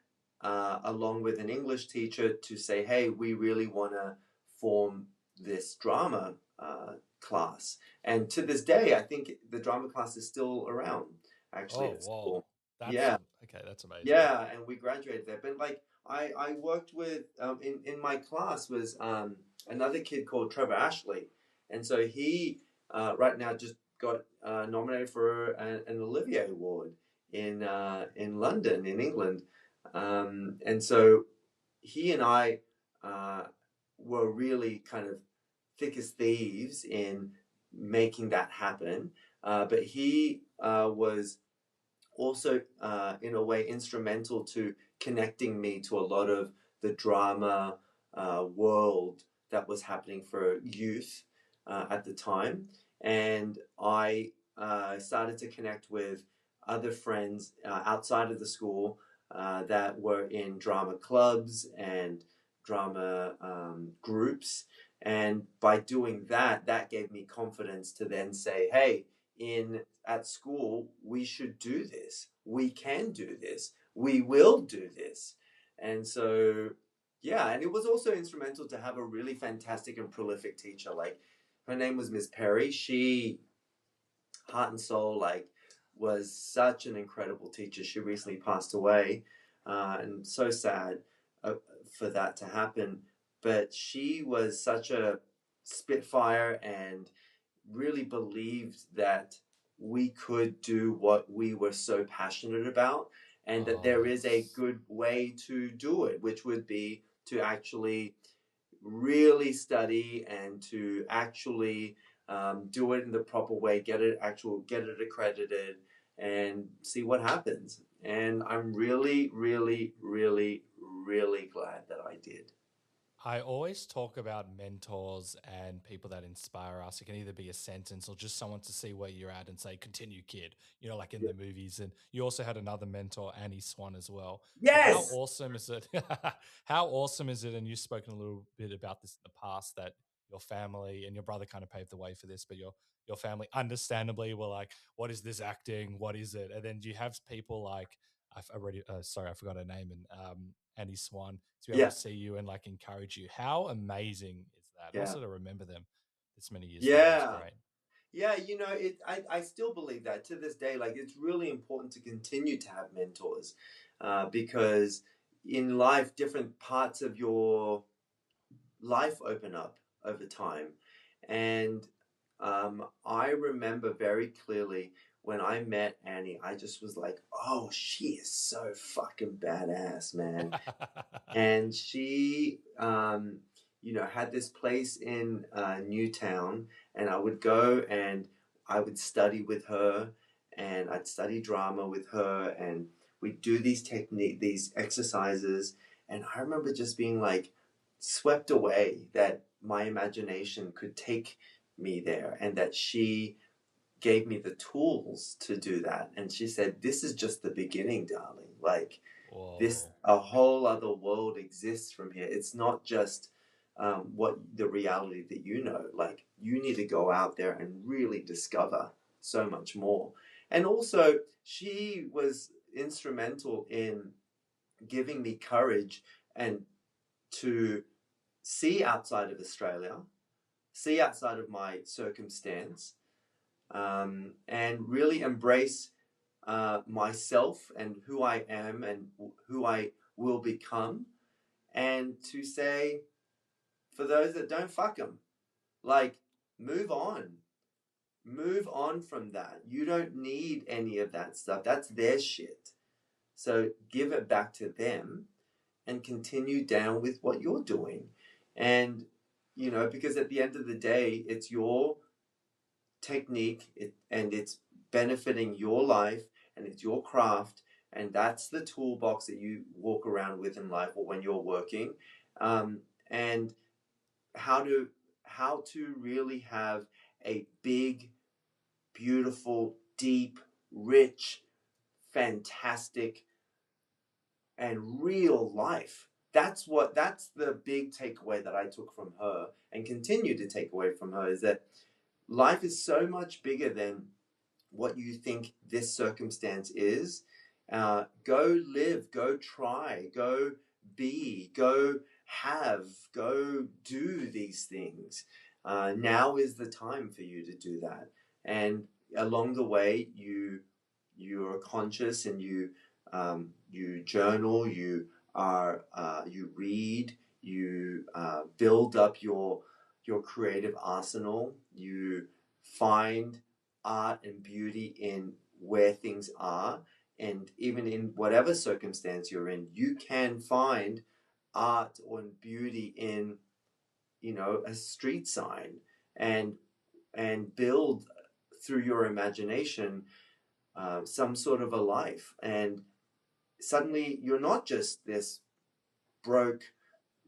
along with an English teacher, to say, hey, we really want to form this drama class. And to this day, I think the drama class is still around, actually, Oh, at whoa. school. That's Yeah, okay. That's amazing. yeah, and we graduated there. But like, I worked with in my class was another kid called Trevor Ashley, and so he right now just got nominated for an Olivier Award in London, in England, and so he and I were really kind of thick as thieves in making that happen. But he was also in a way instrumental to connecting me to a lot of the drama world that was happening for youth at the time. And I started to connect with other friends outside of the school that were in drama clubs and drama groups. And by doing that, that gave me confidence to then say, hey, at school, we should do this. We can do this. We will do this. And so, yeah, and it was also instrumental to have a really fantastic and prolific teacher. Like, her name was Miss Perry. She, heart and soul, like, was such an incredible teacher. She recently passed away, and so sad for that to happen. But she was such a spitfire and really believed that we could do what we were so passionate about, and that there is a good way to do it, which would be to actually really study and to actually do it in the proper way, get it accredited, and see what happens. And I'm really, really, really, really glad that I did. I always talk about mentors and people that inspire us. It can either be a sentence or just someone to see where you're at and say, continue, kid, like in the movies. And you also had another mentor, Annie Swan, as well. But how Yes. awesome is it? How awesome is it? And you've spoken a little bit about this in the past, that your family and your brother kind of paved the way for this, but your family understandably were like, what is this acting? What is it? And then you have people like, I forgot her name, and Annie Swan, to be able Yeah. to see you and like encourage you. How amazing is that? And Yeah. also to remember them this many years later is Yeah. great. Yeah, I still believe that to this day. Like, it's really important to continue to have mentors because in life, different parts of your life open up over time. And I remember very clearly when I met Annie, I just was like, oh, she is so fucking badass, man. And she, had this place in Newtown, and I would go and I would study with her, and I'd study drama with her, and we'd do these exercises, and I remember just being like swept away that my imagination could take me there, and that she gave me the tools to do that. And she said, "This is just the beginning, darling. Like." This, Whoa. a whole other world exists from here. It's not just what the reality that you know. Like, you need to go out there and really discover so much more. And also, she was instrumental in giving me courage and to see outside of Australia, see outside of my circumstance, and really embrace myself and who I am and who I will become, and to say, for those that don't, fuck them. Like, move on. Move on from that. You don't need any of that stuff. That's their shit. So give it back to them and continue down with what you're doing. And, because at the end of the day, it's your technique, and it's benefiting your life, and it's your craft, and that's the toolbox that you walk around with in life or when you're working, and how to really have a big, beautiful, deep, rich, fantastic, and real life. That's the big takeaway that I took from her and continue to take away from her, is that life is so much bigger than what you think this circumstance is. Go live, go try, go be, go do these things. Now is the time for you to do that. And along the way, you're conscious, and you journal, you read, you build up your creative arsenal, you find art and beauty in where things are, and even in whatever circumstance you're in, you can find art or beauty in a street sign, and build through your imagination some sort of a life. And suddenly you're not just this broke,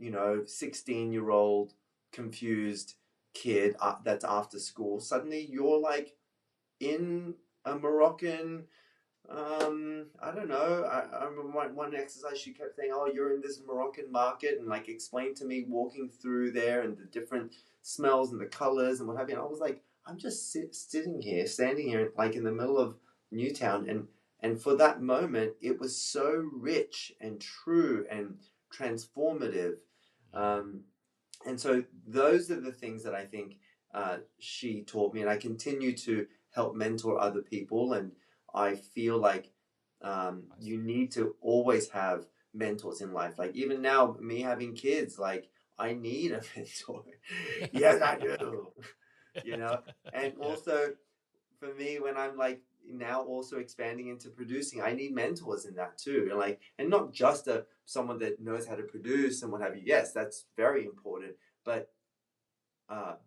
16-year-old confused kid that's after school. Suddenly you're like in a Moroccan, I don't know. I remember one exercise she kept saying, "Oh, you're in this Moroccan market," and like explained to me walking through there and the different smells and the colors and what have you. And I was like, I'm just standing here, like in the middle of Newtown, and for that moment, it was so rich and true and transformative. And so those are the things that I think she taught me, and I continue to help mentor other people. And I feel like you need to always have mentors in life. Like even now, me having kids, like I need a mentor. Yes, I do. And also for me, when I'm like now also expanding into producing, I need mentors in that too. And not just someone that knows how to produce and what have you. Yes, that's very important, but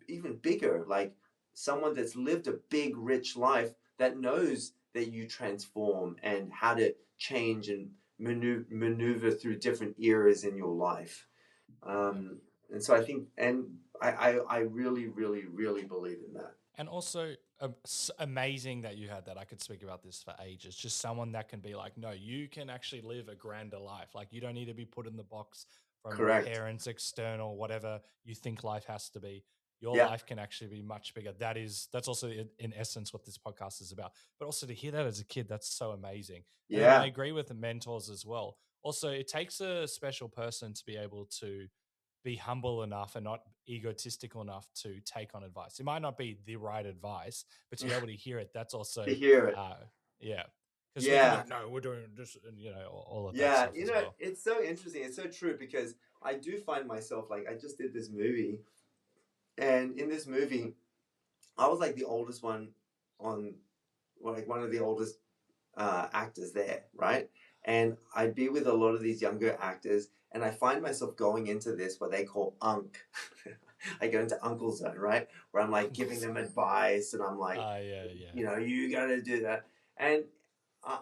even bigger, like someone that's lived a big, rich life that knows that you transform and how to change and maneuver through different eras in your life. And so I think, and I really, really, really believe in that. And also, amazing that you had that. I could speak about this for ages. Just someone that can be like, no, you can actually live a grander life. Like you don't need to be put in the box from your Correct. parents, external, whatever you think life has to be. Your Yeah. life can actually be much bigger. That's also in essence what this podcast is about. But also to hear that as a kid, that's so amazing. And then I agree with the mentors as well. Also, it takes a special person to be able to be humble enough and not egotistical enough to take on advice. It might not be the right advice, but to be able to hear it, that's also To hear it. yeah. Because we can be Yeah. like, no, we're doing this, and all of that Yeah. stuff as well. It's so interesting. It's so true because I do find myself like, I just did this movie, and in this movie, I was like the oldest one on, like one of the oldest actors there, right? And I'd be with a lot of these younger actors, and I find myself going into this what they call unk. I go into uncle zone, right? Where I'm like giving them advice, and I'm like, Yeah. you gotta do that. And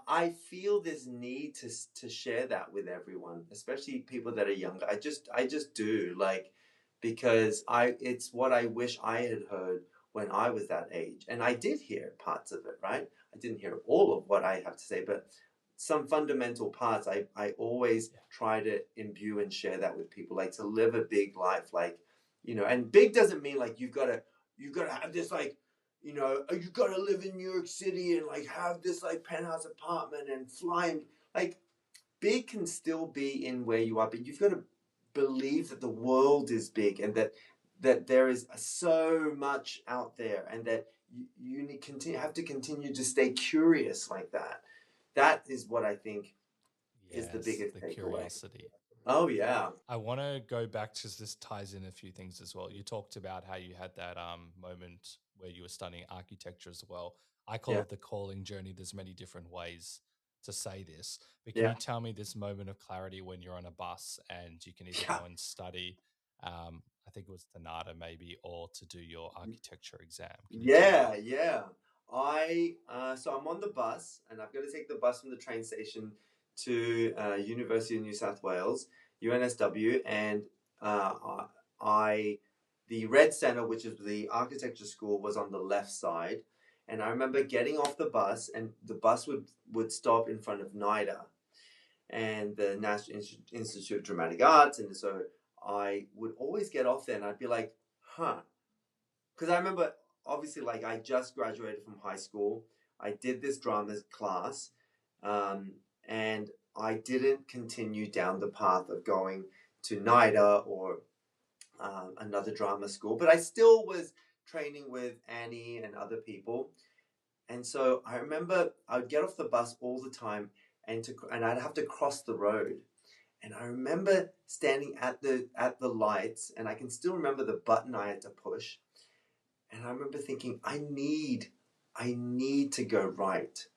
I feel this need to share that with everyone, especially people that are younger. I just do, like, because it's what I wish I had heard when I was that age, and I did hear parts of it, right? I didn't hear all of what I have to say, but some fundamental parts I always try to imbue and share that with people, like to live a big life, like, and big doesn't mean like you've got to have this like, you got to live in New York City and like have this like penthouse apartment and fly, like big can still be in where you are, but you've got to believe that the world is big and that there is so much out there, and that you have to continue to stay curious like that. That is what I think is the biggest takeaway. Curiosity. Oh yeah. I want to go back to this ties in a few things as well. You talked about how you had that moment where you were studying architecture as well. I call it the calling journey. There's many different ways to say this, but can you tell me this moment of clarity when you're on a bus and you can either go and study, I think it was Tanada maybe, or to do your architecture exam? Yeah. So I'm on the bus, and I've got to take the bus from the train station to University of New South Wales, UNSW, and the Red Centre, which is the architecture school, was on the left side. And I remember getting off the bus, and the bus would stop in front of NIDA and the National Institute of Dramatic Arts. And so I would always get off there, and I'd be like, because I remember, obviously, like I just graduated from high school. I did this drama class, and I didn't continue down the path of going to NIDA or another drama school, but I still was training with Annie and other people. And so I remember I would get off the bus all the time, and I'd have to cross the road. And I remember standing at the lights, and I can still remember the button I had to push. And I remember thinking, I need to go right.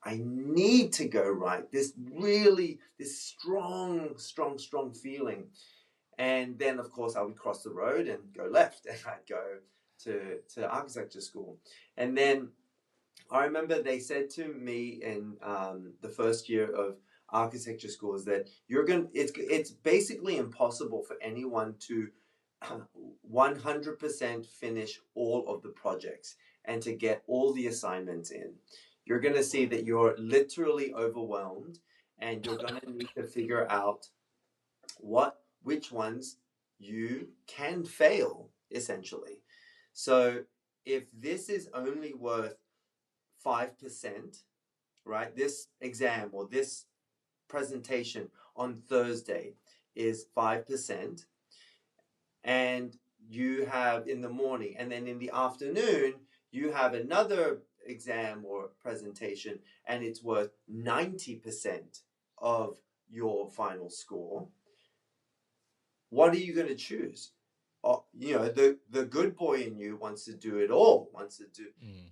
I need to go right. This strong feeling. And then, of course, I would cross the road and go left, and I'd go to architecture school. And then I remember they said to me in the first year of architecture schools that it's basically impossible for anyone to 100% finish all of the projects and to get all the assignments in. You're going to see that you're literally overwhelmed, and you're going to need to figure out which ones you can fail, essentially. So if this is only worth 5%, right? This exam or this presentation on Thursday is 5%, and you have in the morning, and then in the afternoon you have another exam or presentation, and it's worth 90% of your final score. What are you going to choose? The good boy in you wants to do it all, wants to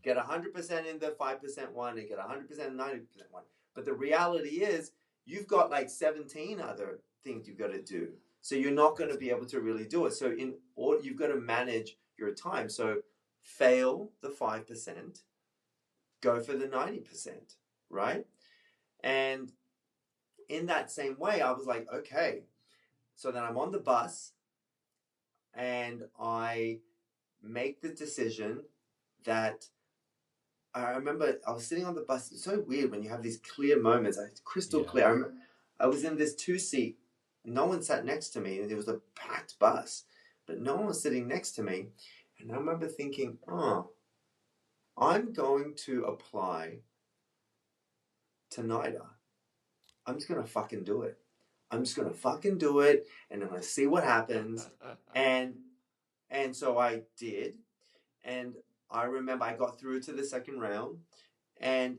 get 100% in the 5% one and get 100% in the 90% one. But the reality is you've got like 17 other things you've got to do. So you're not going to be able to really do it. So you've got to manage your time. So fail the 5%, go for the 90%, right? And in that same way, I was like, okay. So then I'm on the bus, and I make the decision that I remember I was sitting on the bus. It's so weird when you have these clear moments. It's crystal clear. I was in this 2-seat. No one sat next to me, and it was a packed bus, but no one was sitting next to me. And I remember thinking, I'm going to apply to NIDA. I'm just going to fucking do it. I'm just going to fucking do it, and I'm going to see what happens. And so I did. And I remember I got through to the second round, and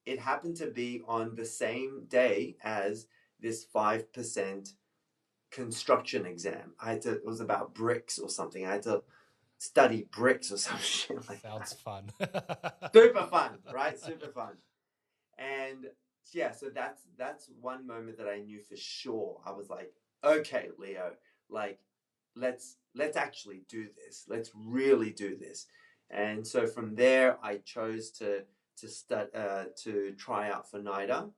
it happened to be on the same day as this 5% construction exam. It was about bricks or something. I had to study bricks or some shit like Sounds that. fun. Super fun, right? Super fun. And yeah, so that's one moment that I knew for sure. I was like, okay, Leo, like let's actually do this. Let's really do this. And so from there, I chose to try out for NIDA.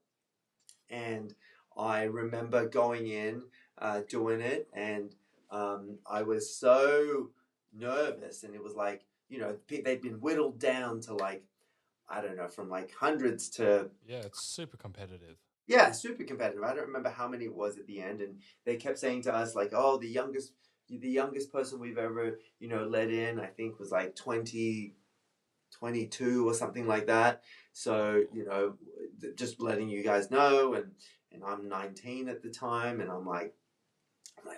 And I remember going in, doing it, and I was so nervous. And it was like, they'd been whittled down to like, I don't know, from like hundreds to... Yeah, it's super competitive. Yeah, super competitive. I don't remember how many it was at the end. And they kept saying to us like, oh, the youngest person we've ever, let in, I think was like 22 or something like that. So, just letting you guys know. And I'm 19 at the time. And I'm like,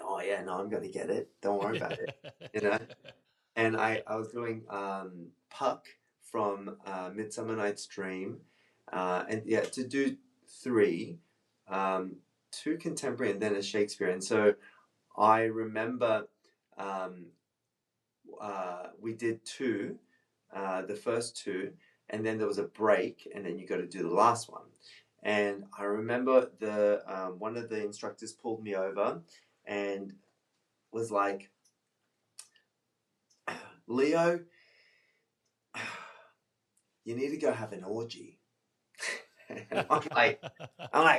oh yeah, no, I'm going to get it. Don't worry about it, And I was doing Puck from Midsummer Night's Dream. And yeah, to do 3, 2 contemporary and then a Shakespeare. And so I remember we did 2, the first 2, and then there was a break, and then you got to do the last one. And I remember one of the instructors pulled me over and was like, Leo, you need to go have an orgy. And I'm like,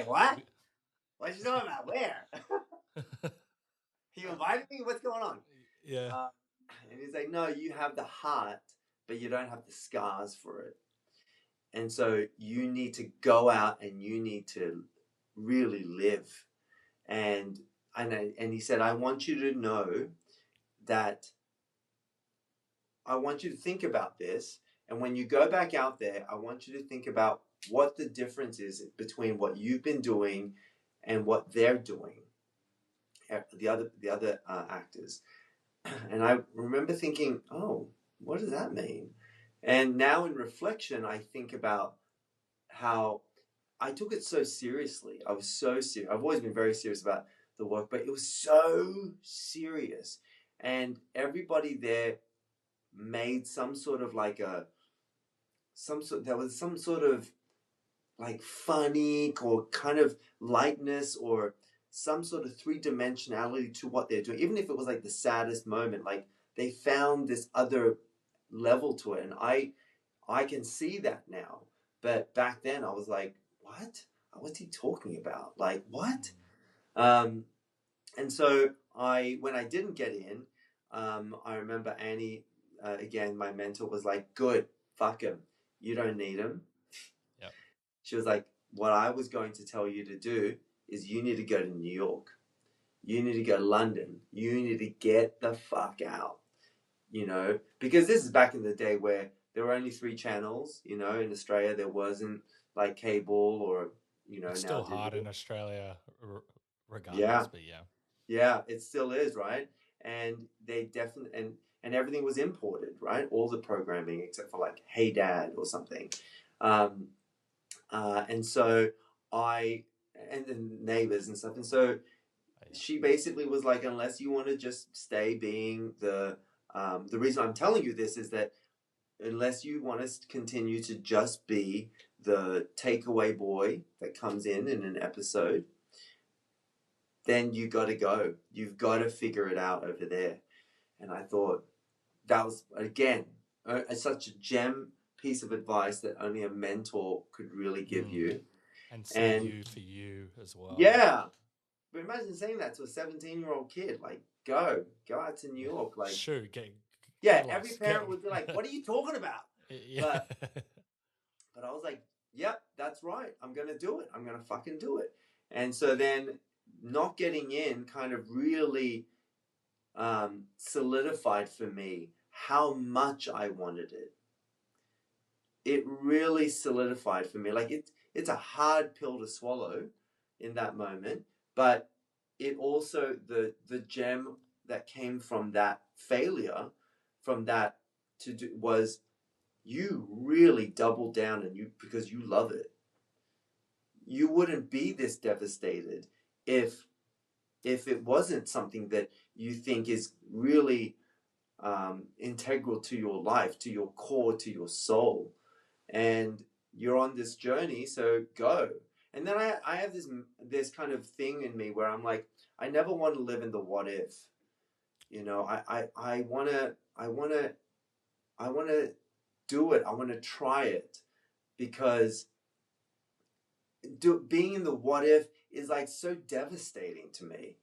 what? What you talking about? Where? He invited me? What's going on? Yeah. And he's like, no, you have the heart, but you don't have the scars for it. And so you need to go out and you need to really live. And he said, I want you to know that I want you to think about this. And when you go back out there, I want you to think about what the difference is between what you've been doing and what they're doing, the other actors. And I remember thinking, oh, what does that mean? And now in reflection, I think about how I took it so seriously. I was so serious. I've always been very serious about the work, but it was so serious. And everybody there made some sort of like there was some sort of like funny or kind of lightness or some sort of 3-dimensionality to what they're doing. Even if it was like the saddest moment, like they found this other level to it. And I I can see that now. But back then I was like, what? What's he talking about? Like, what? Um, and so when I didn't get in, I remember Annie, again, my mentor, was like, good, fuck him. You don't need him. Yep. She was like, what I was going to tell you to do is you need to go to New York. You need to go to London. You need to get the fuck out, because this is back in the day where there were only 3 channels, in Australia. There wasn't like cable or, It's now still hard digital. in Australia, Yeah. regardless. But yeah, Yeah, it still is, right? And they definitely, and everything was imported, right? All the programming except for like Hey Dad or something. Um, and so and then Neighbors and stuff. And so she basically was like, unless you want to just stay being the reason I'm telling you this is that unless you want to continue to just be the takeaway boy that comes in an episode, then you got to go. You've got to figure it out over there. And I thought that was, again, such a gem piece of advice that only a mentor could really give you. And see you for you as well. Yeah. But imagine saying that to a 17-year-old kid. Like, go out to New York. Like, sure, every parent would be like, what are you talking about? Yeah. But I was like, yep, that's right. I'm going to do it. I'm going to fucking do it. And so then not getting in kind of really solidified for me how much I wanted it. It really solidified for me. Like it's a hard pill to swallow in that moment, but it also the gem that came from that failure, from that to do was you really double down because you love it. You wouldn't be this devastated if it wasn't something that you think is really integral to your life, to your core, to your soul. And you're on this journey, so go. And then I have this kind of thing in me where I'm like, I never want to live in the what if. I wanna do it. I wanna try it because being in the what if is like so devastating to me.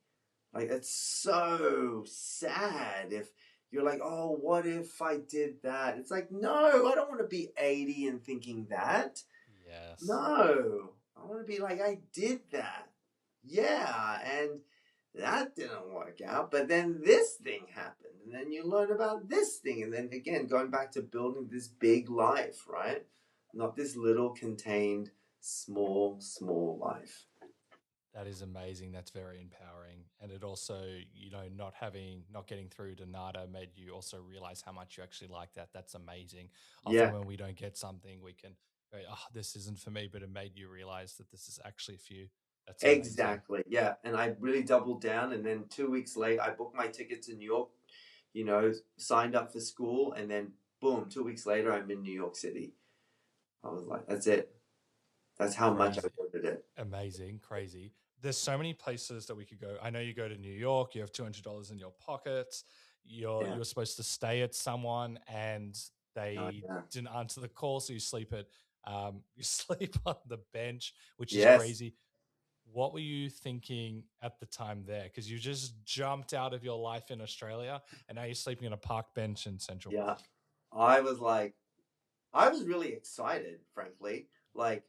Like it's so sad if you're like, oh, what if I did that? It's like, no, I don't want to be 80 and thinking that. Yes. No, I want to be like, I did that. Yeah, and that didn't work out. But then this thing happened. And then you learn about this thing. And then again, going back to building this big life, right? Not this little contained, small life. That is amazing. That's very empowering. And it also, not getting through to NADA made you also realize how much you actually like that. That's amazing. Often when we don't get something, we can go, oh, this isn't for me, but it made you realize that this is actually for you. That's amazing. Exactly. Yeah. And I really doubled down. And then 2 weeks later, I booked my ticket to New York, signed up for school. And then boom, 2 weeks later, I'm in New York City. I was like, that's it. That's how much I wanted it. Amazing. Crazy. There's so many places that we could go. I know you go to New York, you have $200 in your pockets. You're supposed to stay at someone and they didn't answer the call. So you sleep on the bench, which is crazy. What were you thinking at the time there? Because you just jumped out of your life in Australia and now you're sleeping on a park bench in Central. Yeah. I was really excited, frankly. Like,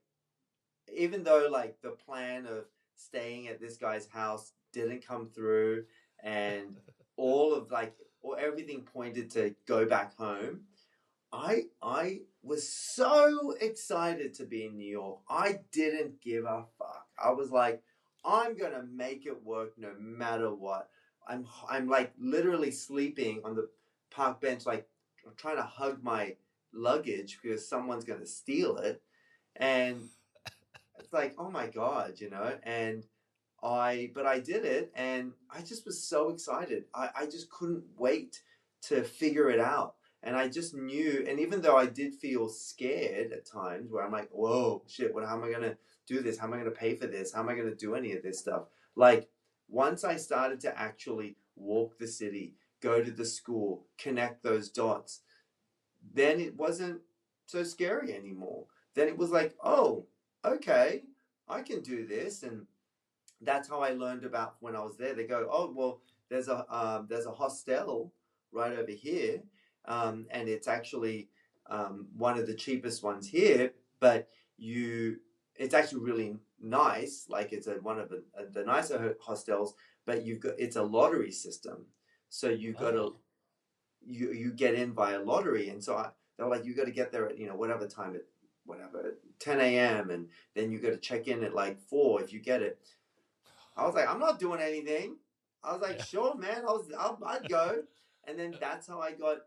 even though like the plan of staying at this guy's house didn't come through and everything pointed to go back home, I was so excited to be in New York. I didn't give a fuck. I was like, I'm gonna make it work no matter what. I'm like literally sleeping on the park bench, like I'm trying to hug my luggage because someone's gonna steal it. And it's like, oh my God, but I did it and I just was so excited. I just couldn't wait to figure it out. And I just knew, and even though I did feel scared at times where I'm like, whoa, shit, how am I going to do this? How am I going to pay for this? How am I going to do any of this stuff? Like, once I started to actually walk the city, go to the school, connect those dots, then it wasn't so scary anymore. Then it was like, oh, okay, I can do this. And that's how I learned about when I was there. They go, oh, well, there's a hostel right over here, and it's actually one of the cheapest ones here, but it's actually really nice. Like it's one of the nicer hostels, but it's a lottery system, so you got to you get in via lottery, and so they're like, you got to get there at whatever time at whatever 10 a.m. and then you got to check in at like 4 if you get it. I was like, I'm not doing anything. I was like, sure, man. I'd go, and then that's how I got.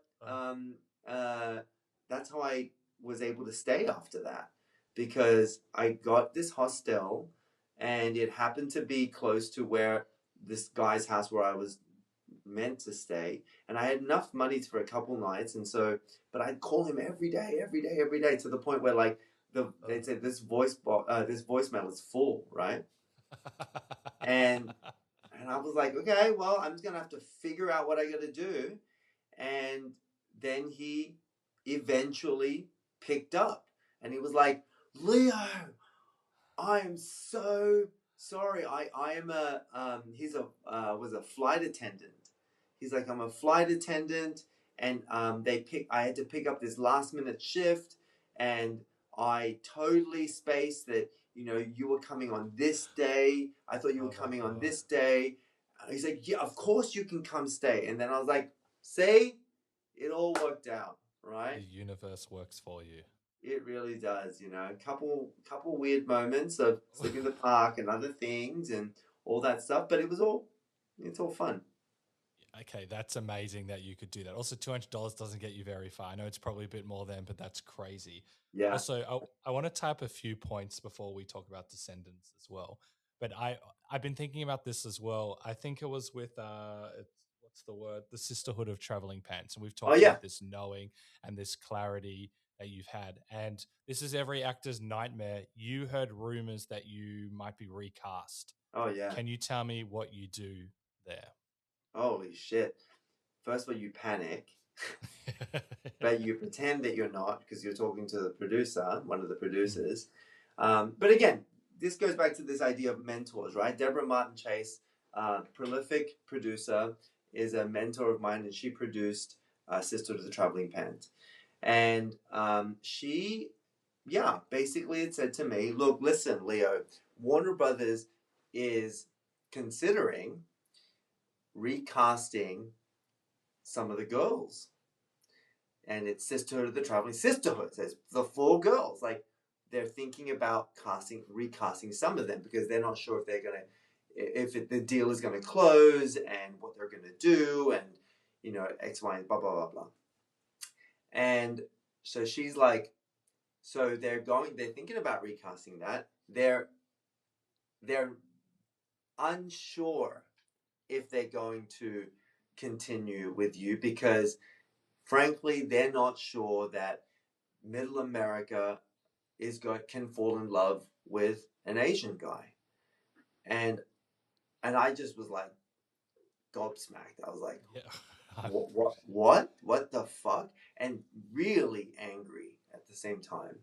That's how I was able to stay after that, because I got this hostel, and it happened to be close to where this guy's house where I was meant to stay, and I had enough money for a couple nights, and so, but I'd call him every day, to the point where like they said this voicemail is full, right? and I was like, okay, well, I'm just gonna have to figure out what I got to do, and then he eventually picked up, and he was like, Leo, I am so sorry. I am was a flight attendant. He's like, I'm a flight attendant, and I had to pick up this last minute shift, and I totally spaced that, you were coming on this day. I thought you were coming on this day. He's like, yeah, of course you can come stay. And then I was like, see, it all worked out, right? The universe works for you. It really does, couple weird moments of sleeping in the park and other things and all that stuff, but it's all fun. Okay, that's amazing that you could do that. Also, $200 doesn't get you very far. I know it's probably a bit more than, but that's crazy. Yeah. Also, I want to type a few points before we talk about descendants as well. But I've been thinking about this as well. I think it was with what's the word? The Sisterhood of Traveling Pants, and we've talked about this knowing and this clarity that you've had. And this is every actor's nightmare. You heard rumors that you might be recast. Oh yeah. Can you tell me what you do there? Holy shit. First of all, you panic, but you pretend that you're not, because you're talking to the producer, one of the producers. But again, this goes back to this idea of mentors, right? Deborah Martin Chase, prolific producer, is a mentor of mine, and she produced Sisterhood of the Traveling Pants. And she, basically had said to me, look, listen, Leo, Warner Brothers is considering recasting some of the girls, and it's Sisterhood of the Traveling Sisterhood. So it's the 4 girls. Like, they're thinking about recasting some of them, because they're not sure if they're gonna, the deal is gonna close and what they're gonna do, and X, Y, and blah blah blah blah. And so she's like, so they're thinking about recasting that. They're unsure if they're going to continue with you, because frankly, they're not sure that Middle America can fall in love with an Asian guy. And I just was like gobsmacked. I was like, what the fuck? And really angry at the same time.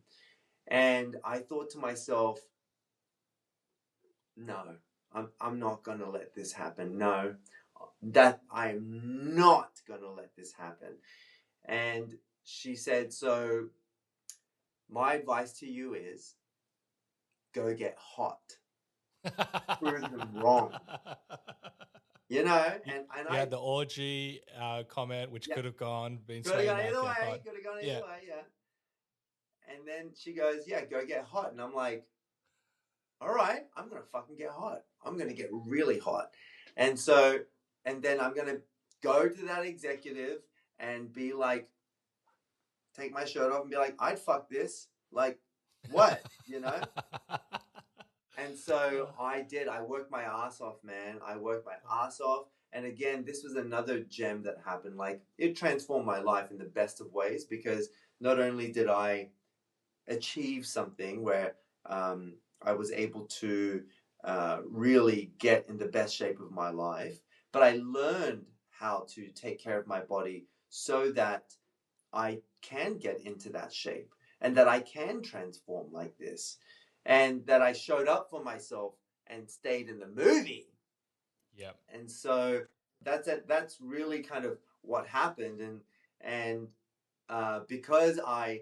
And I thought to myself, no, I'm not going to let this happen. No, that I am not going to let this happen. And she said, so my advice to you is go get hot. Prove them wrong. And I had the orgy comment, which could have been could have gone either way. Yeah. And then she goes, yeah, go get hot. And I'm like, all right, I'm going to fucking get hot. I'm going to get really hot. And then I'm going to go to that executive and be like, take my shirt off and be like, I'd fuck this. Like, what? And so I did. I worked my ass off, man. I worked my ass off. And again, this was another gem that happened. Like, it transformed my life in the best of ways, because not only did I achieve something where I was able to really get in the best shape of my life, but I learned how to take care of my body so that I can get into that shape. and that I can transform like this, and that I showed up for myself and stayed in the movie. Yeah. And so that's really kind of what happened. And because I,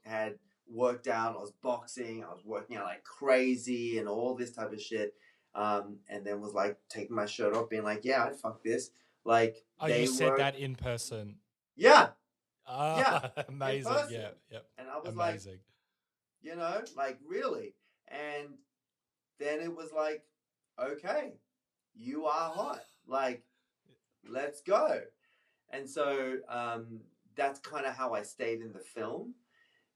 had worked out, I was boxing, I was working out like crazy and all this type of shit. And then was like taking my shirt off, being like, yeah, I fuck this. Like Oh, they you said were, that in person. yeah, yeah, Ah, in amazing. person. Yeah, yep. And I was like, Amazing. like really. And then it was like, okay, you are hot. Like, let's go. And so that's kind of how I stayed in the film.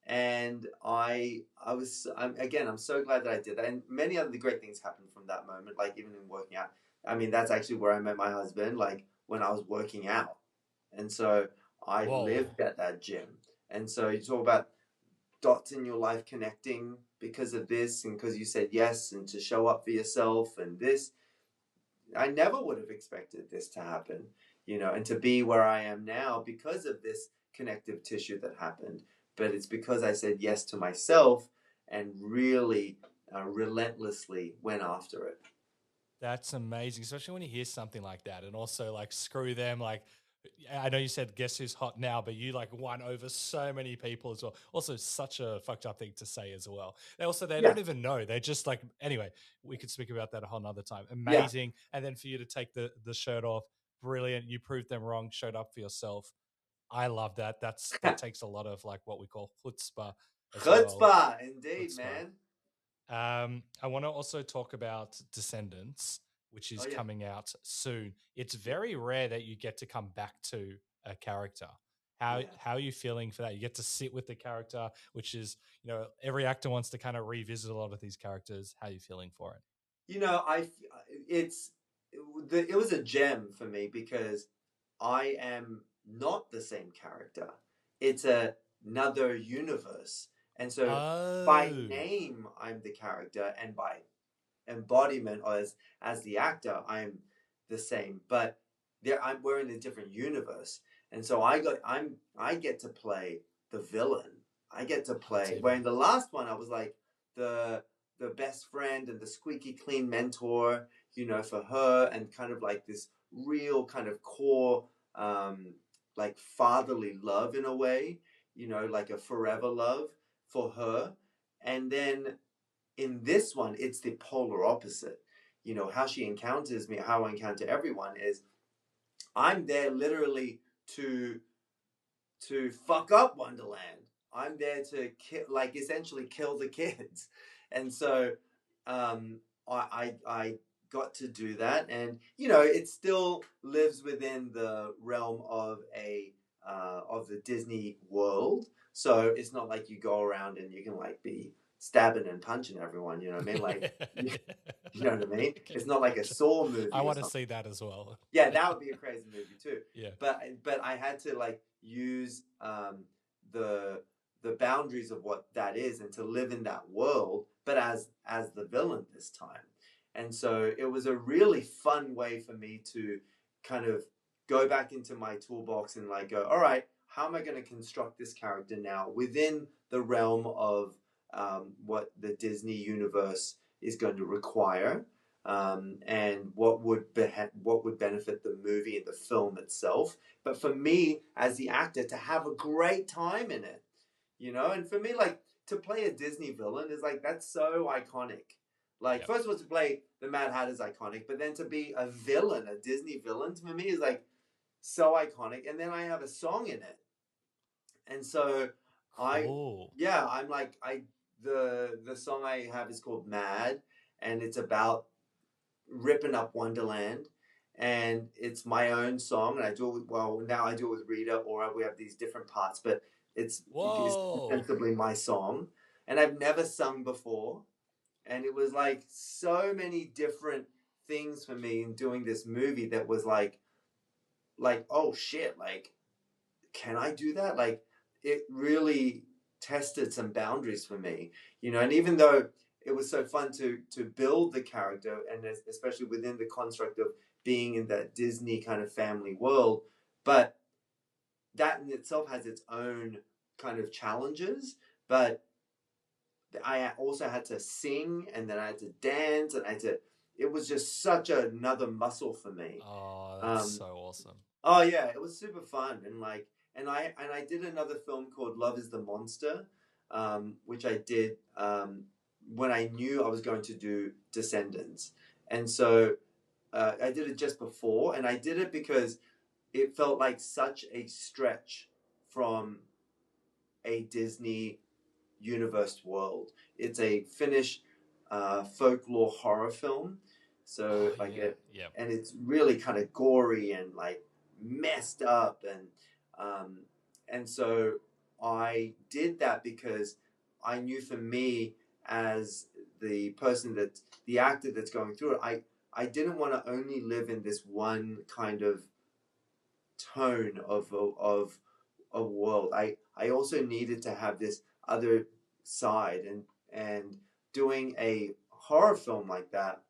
And I'm so glad that I did that. And many other great things happened from that moment, like even in working out. I mean, that's actually where I met my husband, like when I was working out. And so I Whoa. lived at that gym. And so you talk about dots in your life connecting because of this and because you said yes and to show up for yourself and this. I never would have expected this to happen, and to be where I am now because of this connective tissue that happened. But it's because I said yes to myself and really relentlessly went after it. That's amazing, especially when you hear something like that. And also, like, screw them. Like, I know you said guess who's hot now, but you like won over so many people as well. Also, such a fucked up thing to say as well. They Yeah, don't even know. They're just like, anyway, we could speak about that a whole nother time. yeah. Amazing. And then for you to take the shirt off, brilliant. You proved them wrong, showed up for yourself. I love that. That takes a lot of like what we call chutzpah as well. Chutzpah, indeed, Chutzpah. man. I want to also talk about Descendants, which Oh, is yeah. coming out soon. It's Yeah. very rare that you get to come back to a character. How Yeah. how are you feeling for that? You get to sit with the character, which is, every actor wants to kind of revisit a lot of these characters. How are you feeling for it? It's it was a gem for me because I am not the same character. It's another universe. And so by Oh, name, I'm the character, and by embodiment, or as the actor, I'm the same. But we're in a different universe. And so I get to play the villain. I get to that's play, where even. in the last one I was like the the best friend and the squeaky clean mentor, for her, and kind of like this real kind of core like fatherly love in a way, like a forever love for her. And then in this one, it's the polar opposite. How she encounters me, how I encounter everyone is I'm there literally to fuck up Wonderland. I'm there to like essentially kill the kids. And so I got to do that, and it still lives within the realm of of the Disney world. So it's not like you go around and you can like be stabbing and punching everyone. You know what I mean? Like, you know what I mean? Okay, It's not like a gotcha. Saw I movie or want to something. see that as well. Yeah, that would be a crazy movie too. Yeah. But I had to like use the the boundaries of what that is and to live in that world, but as the villain this time. And so it was a really fun way for me to kind of go back into my toolbox and like go, all right, how am I going to construct this character now within the realm of what the Disney universe is going to require, and what would benefit the movie and the film itself. But for me, as the actor, to have a great time in it, and for me, like to play a Disney villain is like that's so iconic. Like Yep. first of all, to play the Mad Hatter is iconic, but then to be a villain, a Disney villain, for me is like so iconic. And then I have a song in it, and so I, Cool. yeah, I'm like the song I have is called Mad, and it's about ripping up Wonderland. And it's my own song, and I do it well now. I do it with Rita, or we have these different parts, but it's Whoa. ostensibly my song, and I've never sung before. And it was like so many different things for me in doing this movie that was like oh shit, like can I do that? Like it really tested some boundaries for me, and even though it was so fun to build the character, and especially within the construct of being in that Disney kind of family world, but that in itself has its own kind of challenges, but I also had to sing, and then I had to dance, and it was just such another muscle for me. Oh, that's Um, so awesome. oh yeah, it was super fun, and I did another film called Love Is the Monster, which I did when I knew I was going to do Descendants, and so I did it just before, and I did it because it felt like such a stretch from a Disney universe world. It's a Finnish folklore horror film, so and it's really kind of gory and like messed up, and so I did that because I knew for me as the actor that's going through it, I didn't want to only live in this one kind of tone of a world. I also needed to have this other side, and doing a horror film like that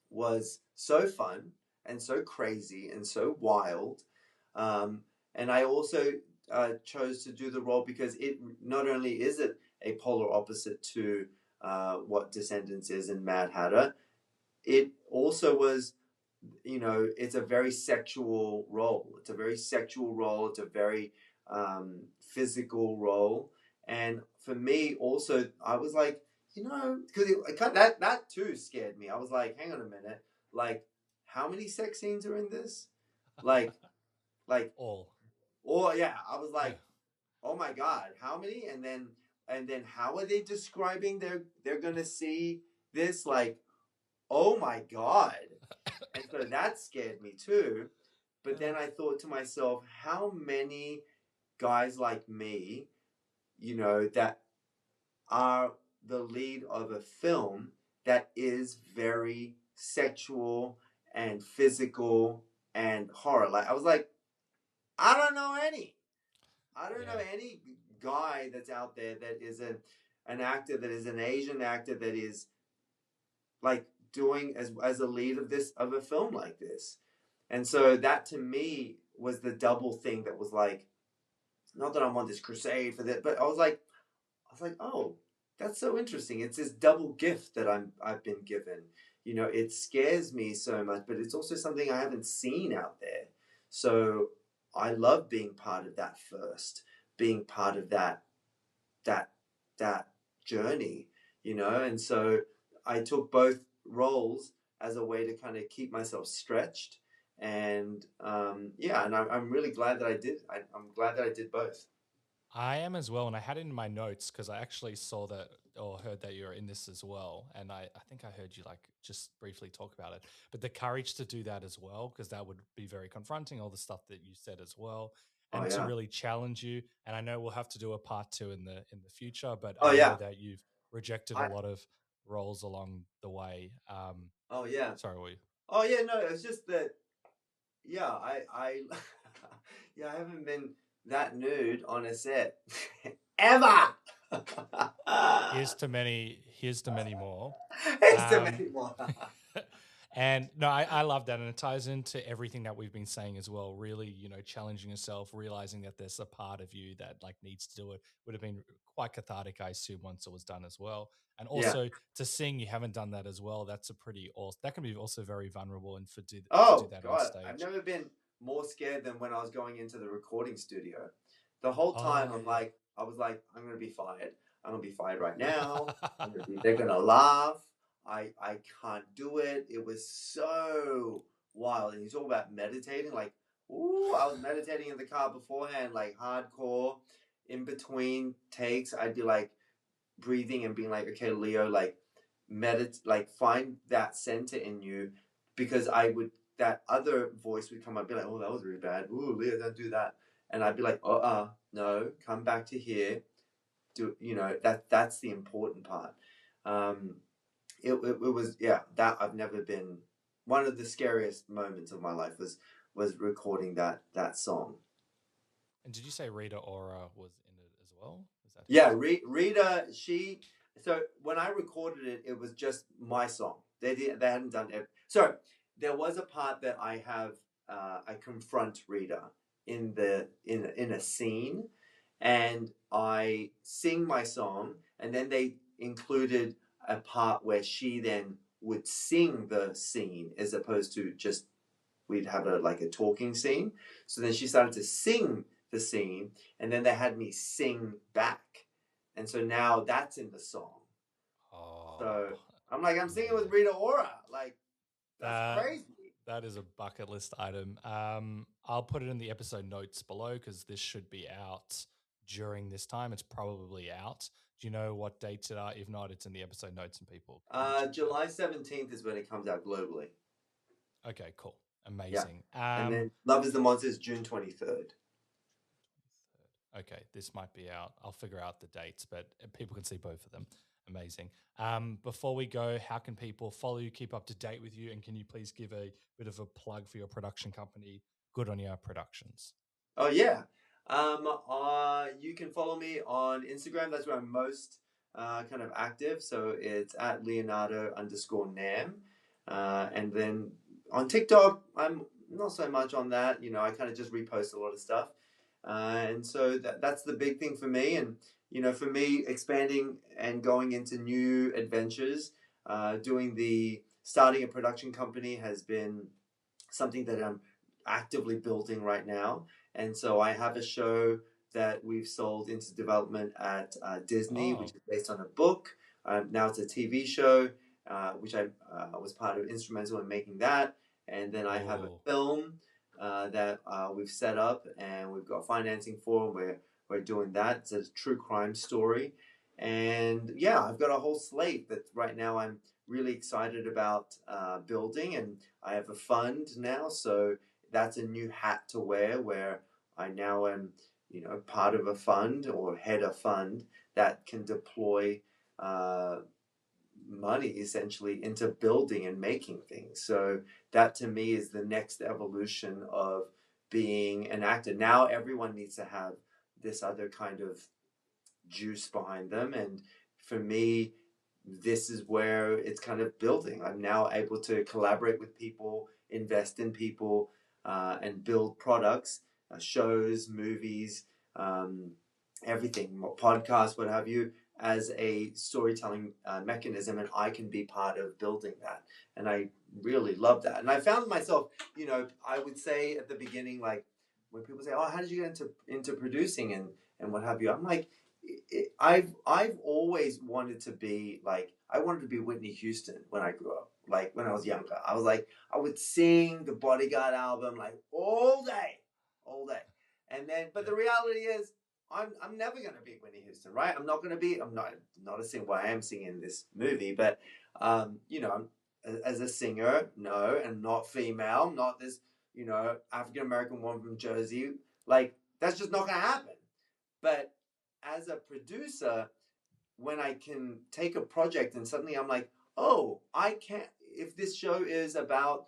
was so fun and so crazy and so wild. And I also chose to do the role because it not only is it a polar opposite to what Descendants is in Mad Hatter, it also was, it's a very sexual role. It's a very sexual role. It's a very physical role. And for me, also, I was like, because that too scared me. I was like, hang on a minute, like, how many sex scenes are in this? Like, all. or yeah, I was like, oh my god, how many? And then how are they describing they're gonna see this? Like, oh my god. And so that scared me too. But then I thought to myself, how many guys like me, that are the lead of a film that is very sexual and physical and horror. Like, I was like, I don't know any. I don't know any guy that's out there that is an actor, that is an Asian actor, that is like doing as a lead of a film like this. And so that to me was the double thing that was like, not that I'm on this crusade for that, but I was like, oh, that's so interesting. It's this double gift that I've been given. It scares me so much, but it's also something I haven't seen out there. So I love being part of that first, being part of that journey, and so I took both roles as a way to kind of keep myself stretched, and and I'm really glad that I did. I'm glad that I did both. I am as well, and I had it in my notes because I actually saw that or heard that you're in this as well, and I think I heard you like just briefly talk about it. But the courage to do that as well, because that would be very confronting, all the stuff that you said as well, Oh and to yeah. really challenge you. And I know we'll have to do a part two in the future, but Oh I know yeah. that you've rejected a I lot of roles along the way. Oh yeah. Sorry, were you? Oh yeah. No, it's just that. Yeah, I yeah, I haven't been that nude on a set ever. Here's to many. Here's to many more. It's too Um, many more. and no, I love that. And it ties into everything that we've been saying as well. Really, challenging yourself, realizing that there's a part of you that like needs to do it would have been quite cathartic, I assume, once it was done as well. And Yeah. also to sing, you haven't done that as well. That's a pretty awesome, that can be also very vulnerable and to do Oh that on God, I've stage. never been more scared than when I was going into the recording studio. The whole time Oh, I was like, I'm gonna be fired. I'm gonna be fired right now. They're gonna laugh. I can't do it. It was so wild. And he's all about meditating. Like, ooh, I was meditating in the car beforehand, like hardcore. In between takes, I'd be like breathing and being like, okay, Leo, like like find that center in you, because that other voice would come up, be like, oh, that was really bad. Ooh, Leo, don't do that. And I'd be like, no, come back to here. That's the important part. Um, it was, yeah, that I've never been. One of the scariest moments of my life was recording that song. and did you say Rita Ora was in it as well? Is that who Yeah, was? Rita. So when I recorded it, it was just my song. They hadn't done it. So there was a part that I confront Rita in a scene, and I sing my song, and then they included a part where she then would sing the scene as opposed to just we'd have a talking scene. So then she started to sing the scene, and then they had me sing back, and so now that's in the song. So I'm singing with Rita Ora, like that's crazy. That is a bucket list item. I'll put it in the episode notes below because this should be out during this time. It's probably out. Do you know what dates it are? If not, it's in the episode notes and people. July 17th is when it comes out globally. Okay, cool. Amazing. Yeah. And then Love is the Monster is June 23rd. Okay, this might be out. I'll figure out the dates, but people can see both of them. Amazing. Before we go, how can people follow you, keep up to date with you, and can you please give a bit of a plug for your production company, Good On Your Productions? Oh, yeah. You can follow me on Instagram. That's where I'm most kind of active. So it's at Leonardo_Nam. And then on TikTok, I'm not so much on that. I kind of just repost a lot of stuff. And so that's the big thing for me. And, for me, expanding and going into new adventures, starting a production company has been something that I'm actively building right now. And so I have a show that we've sold into development at Disney, which is based on a book. Now it's a TV show, which I was part of instrumental in making that. And then I have a film that we've set up and we've got financing for, and we're doing that. It's a true crime story. And yeah, I've got a whole slate that right now I'm really excited about building, and I have a fund now. So that's a new hat to wear, where I now am, part of a fund or head a fund that can deploy money essentially into building and making things. So that to me is the next evolution of being an actor. Now everyone needs to have this other kind of juice behind them. And for me, this is where it's kind of building. I'm now able to collaborate with people, invest in people, and build products, shows, movies, everything, podcasts, what have you, as a storytelling mechanism, and I can be part of building that. And I really love that. And I found myself, I would say at the beginning, like when people say, "Oh, how did you get into producing and what have you?" I'm like, I've always wanted to be like, I wanted to be Whitney Houston when I grew up. Like when I was younger, I was like, I would sing the Bodyguard album like all day. And then, but the reality is, I'm never going to be Whitney Houston, right? I'm not a singer. Well, I am singing in this movie, but as a singer, no, and not female, not this, African American woman from Jersey. Like that's just not going to happen. But as a producer, when I can take a project and suddenly I'm like, oh, I can't. If this show is about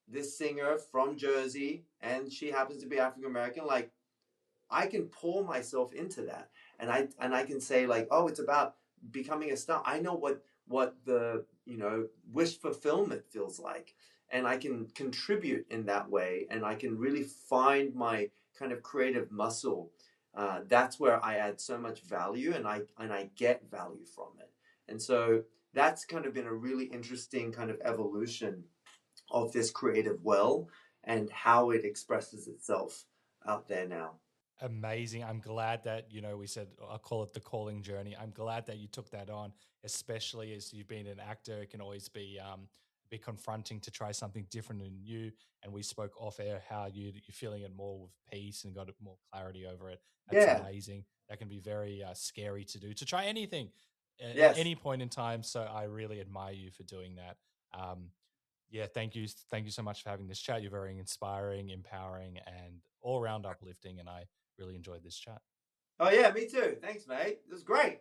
this singer from Jersey and she happens to be African American, like I can pour myself into that, and I can say like, oh, it's about becoming a star. I know what the wish fulfillment feels like, and I can contribute in that way, and I can really find my kind of creative muscle. That's where I add so much value, and I get value from it. And so that's kind of been a really interesting kind of evolution of this creative well and how it expresses itself out there now. Amazing. I'm glad that, we said, I'll call it the calling journey. I'm glad that you took that on, especially as you've been an actor. It can always be confronting to try something different and new. And we spoke off air how you're feeling it more with peace and got more clarity over it. That's amazing. That can be very scary to do, to try anything at any point in time. So I really admire you for doing that. Thank you. Thank you so much for having this chat. You're very inspiring, empowering, and all around uplifting. And I really enjoyed this chat. Oh yeah, me too. Thanks, mate. It was great.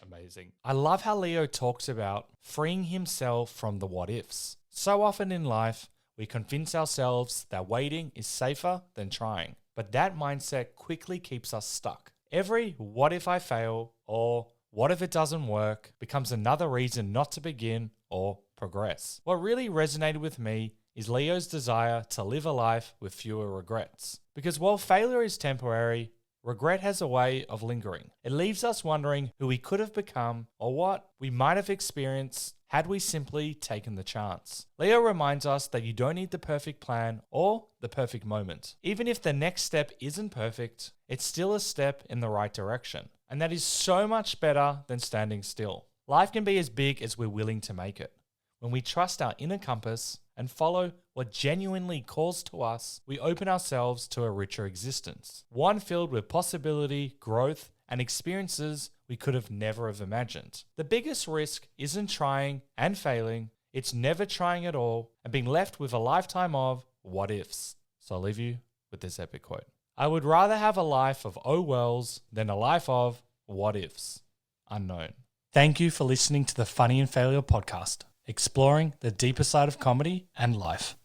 Amazing. I love how Leo talks about freeing himself from the what ifs. So often in life, we convince ourselves that waiting is safer than trying. But that mindset quickly keeps us stuck. Every what if I fail or what if it doesn't work becomes another reason not to begin or progress. What really resonated with me is Leo's desire to live a life with fewer regrets. Because while failure is temporary, regret has a way of lingering. It leaves us wondering who we could have become or what we might have experienced had we simply taken the chance. Leo reminds us that you don't need the perfect plan or the perfect moment. Even if the next step isn't perfect, it's still a step in the right direction. And that is so much better than standing still. Life can be as big as we're willing to make it. When we trust our inner compass and follow what genuinely calls to us, we open ourselves to a richer existence. One filled with possibility, growth, and experiences we could have never have imagined. The biggest risk isn't trying and failing, it's never trying at all and being left with a lifetime of what ifs. So I'll leave you with this epic quote. I would rather have a life of oh wells than a life of what ifs. Unknown. Thank you for listening to the Funny and Failure podcast, exploring the deeper side of comedy and life.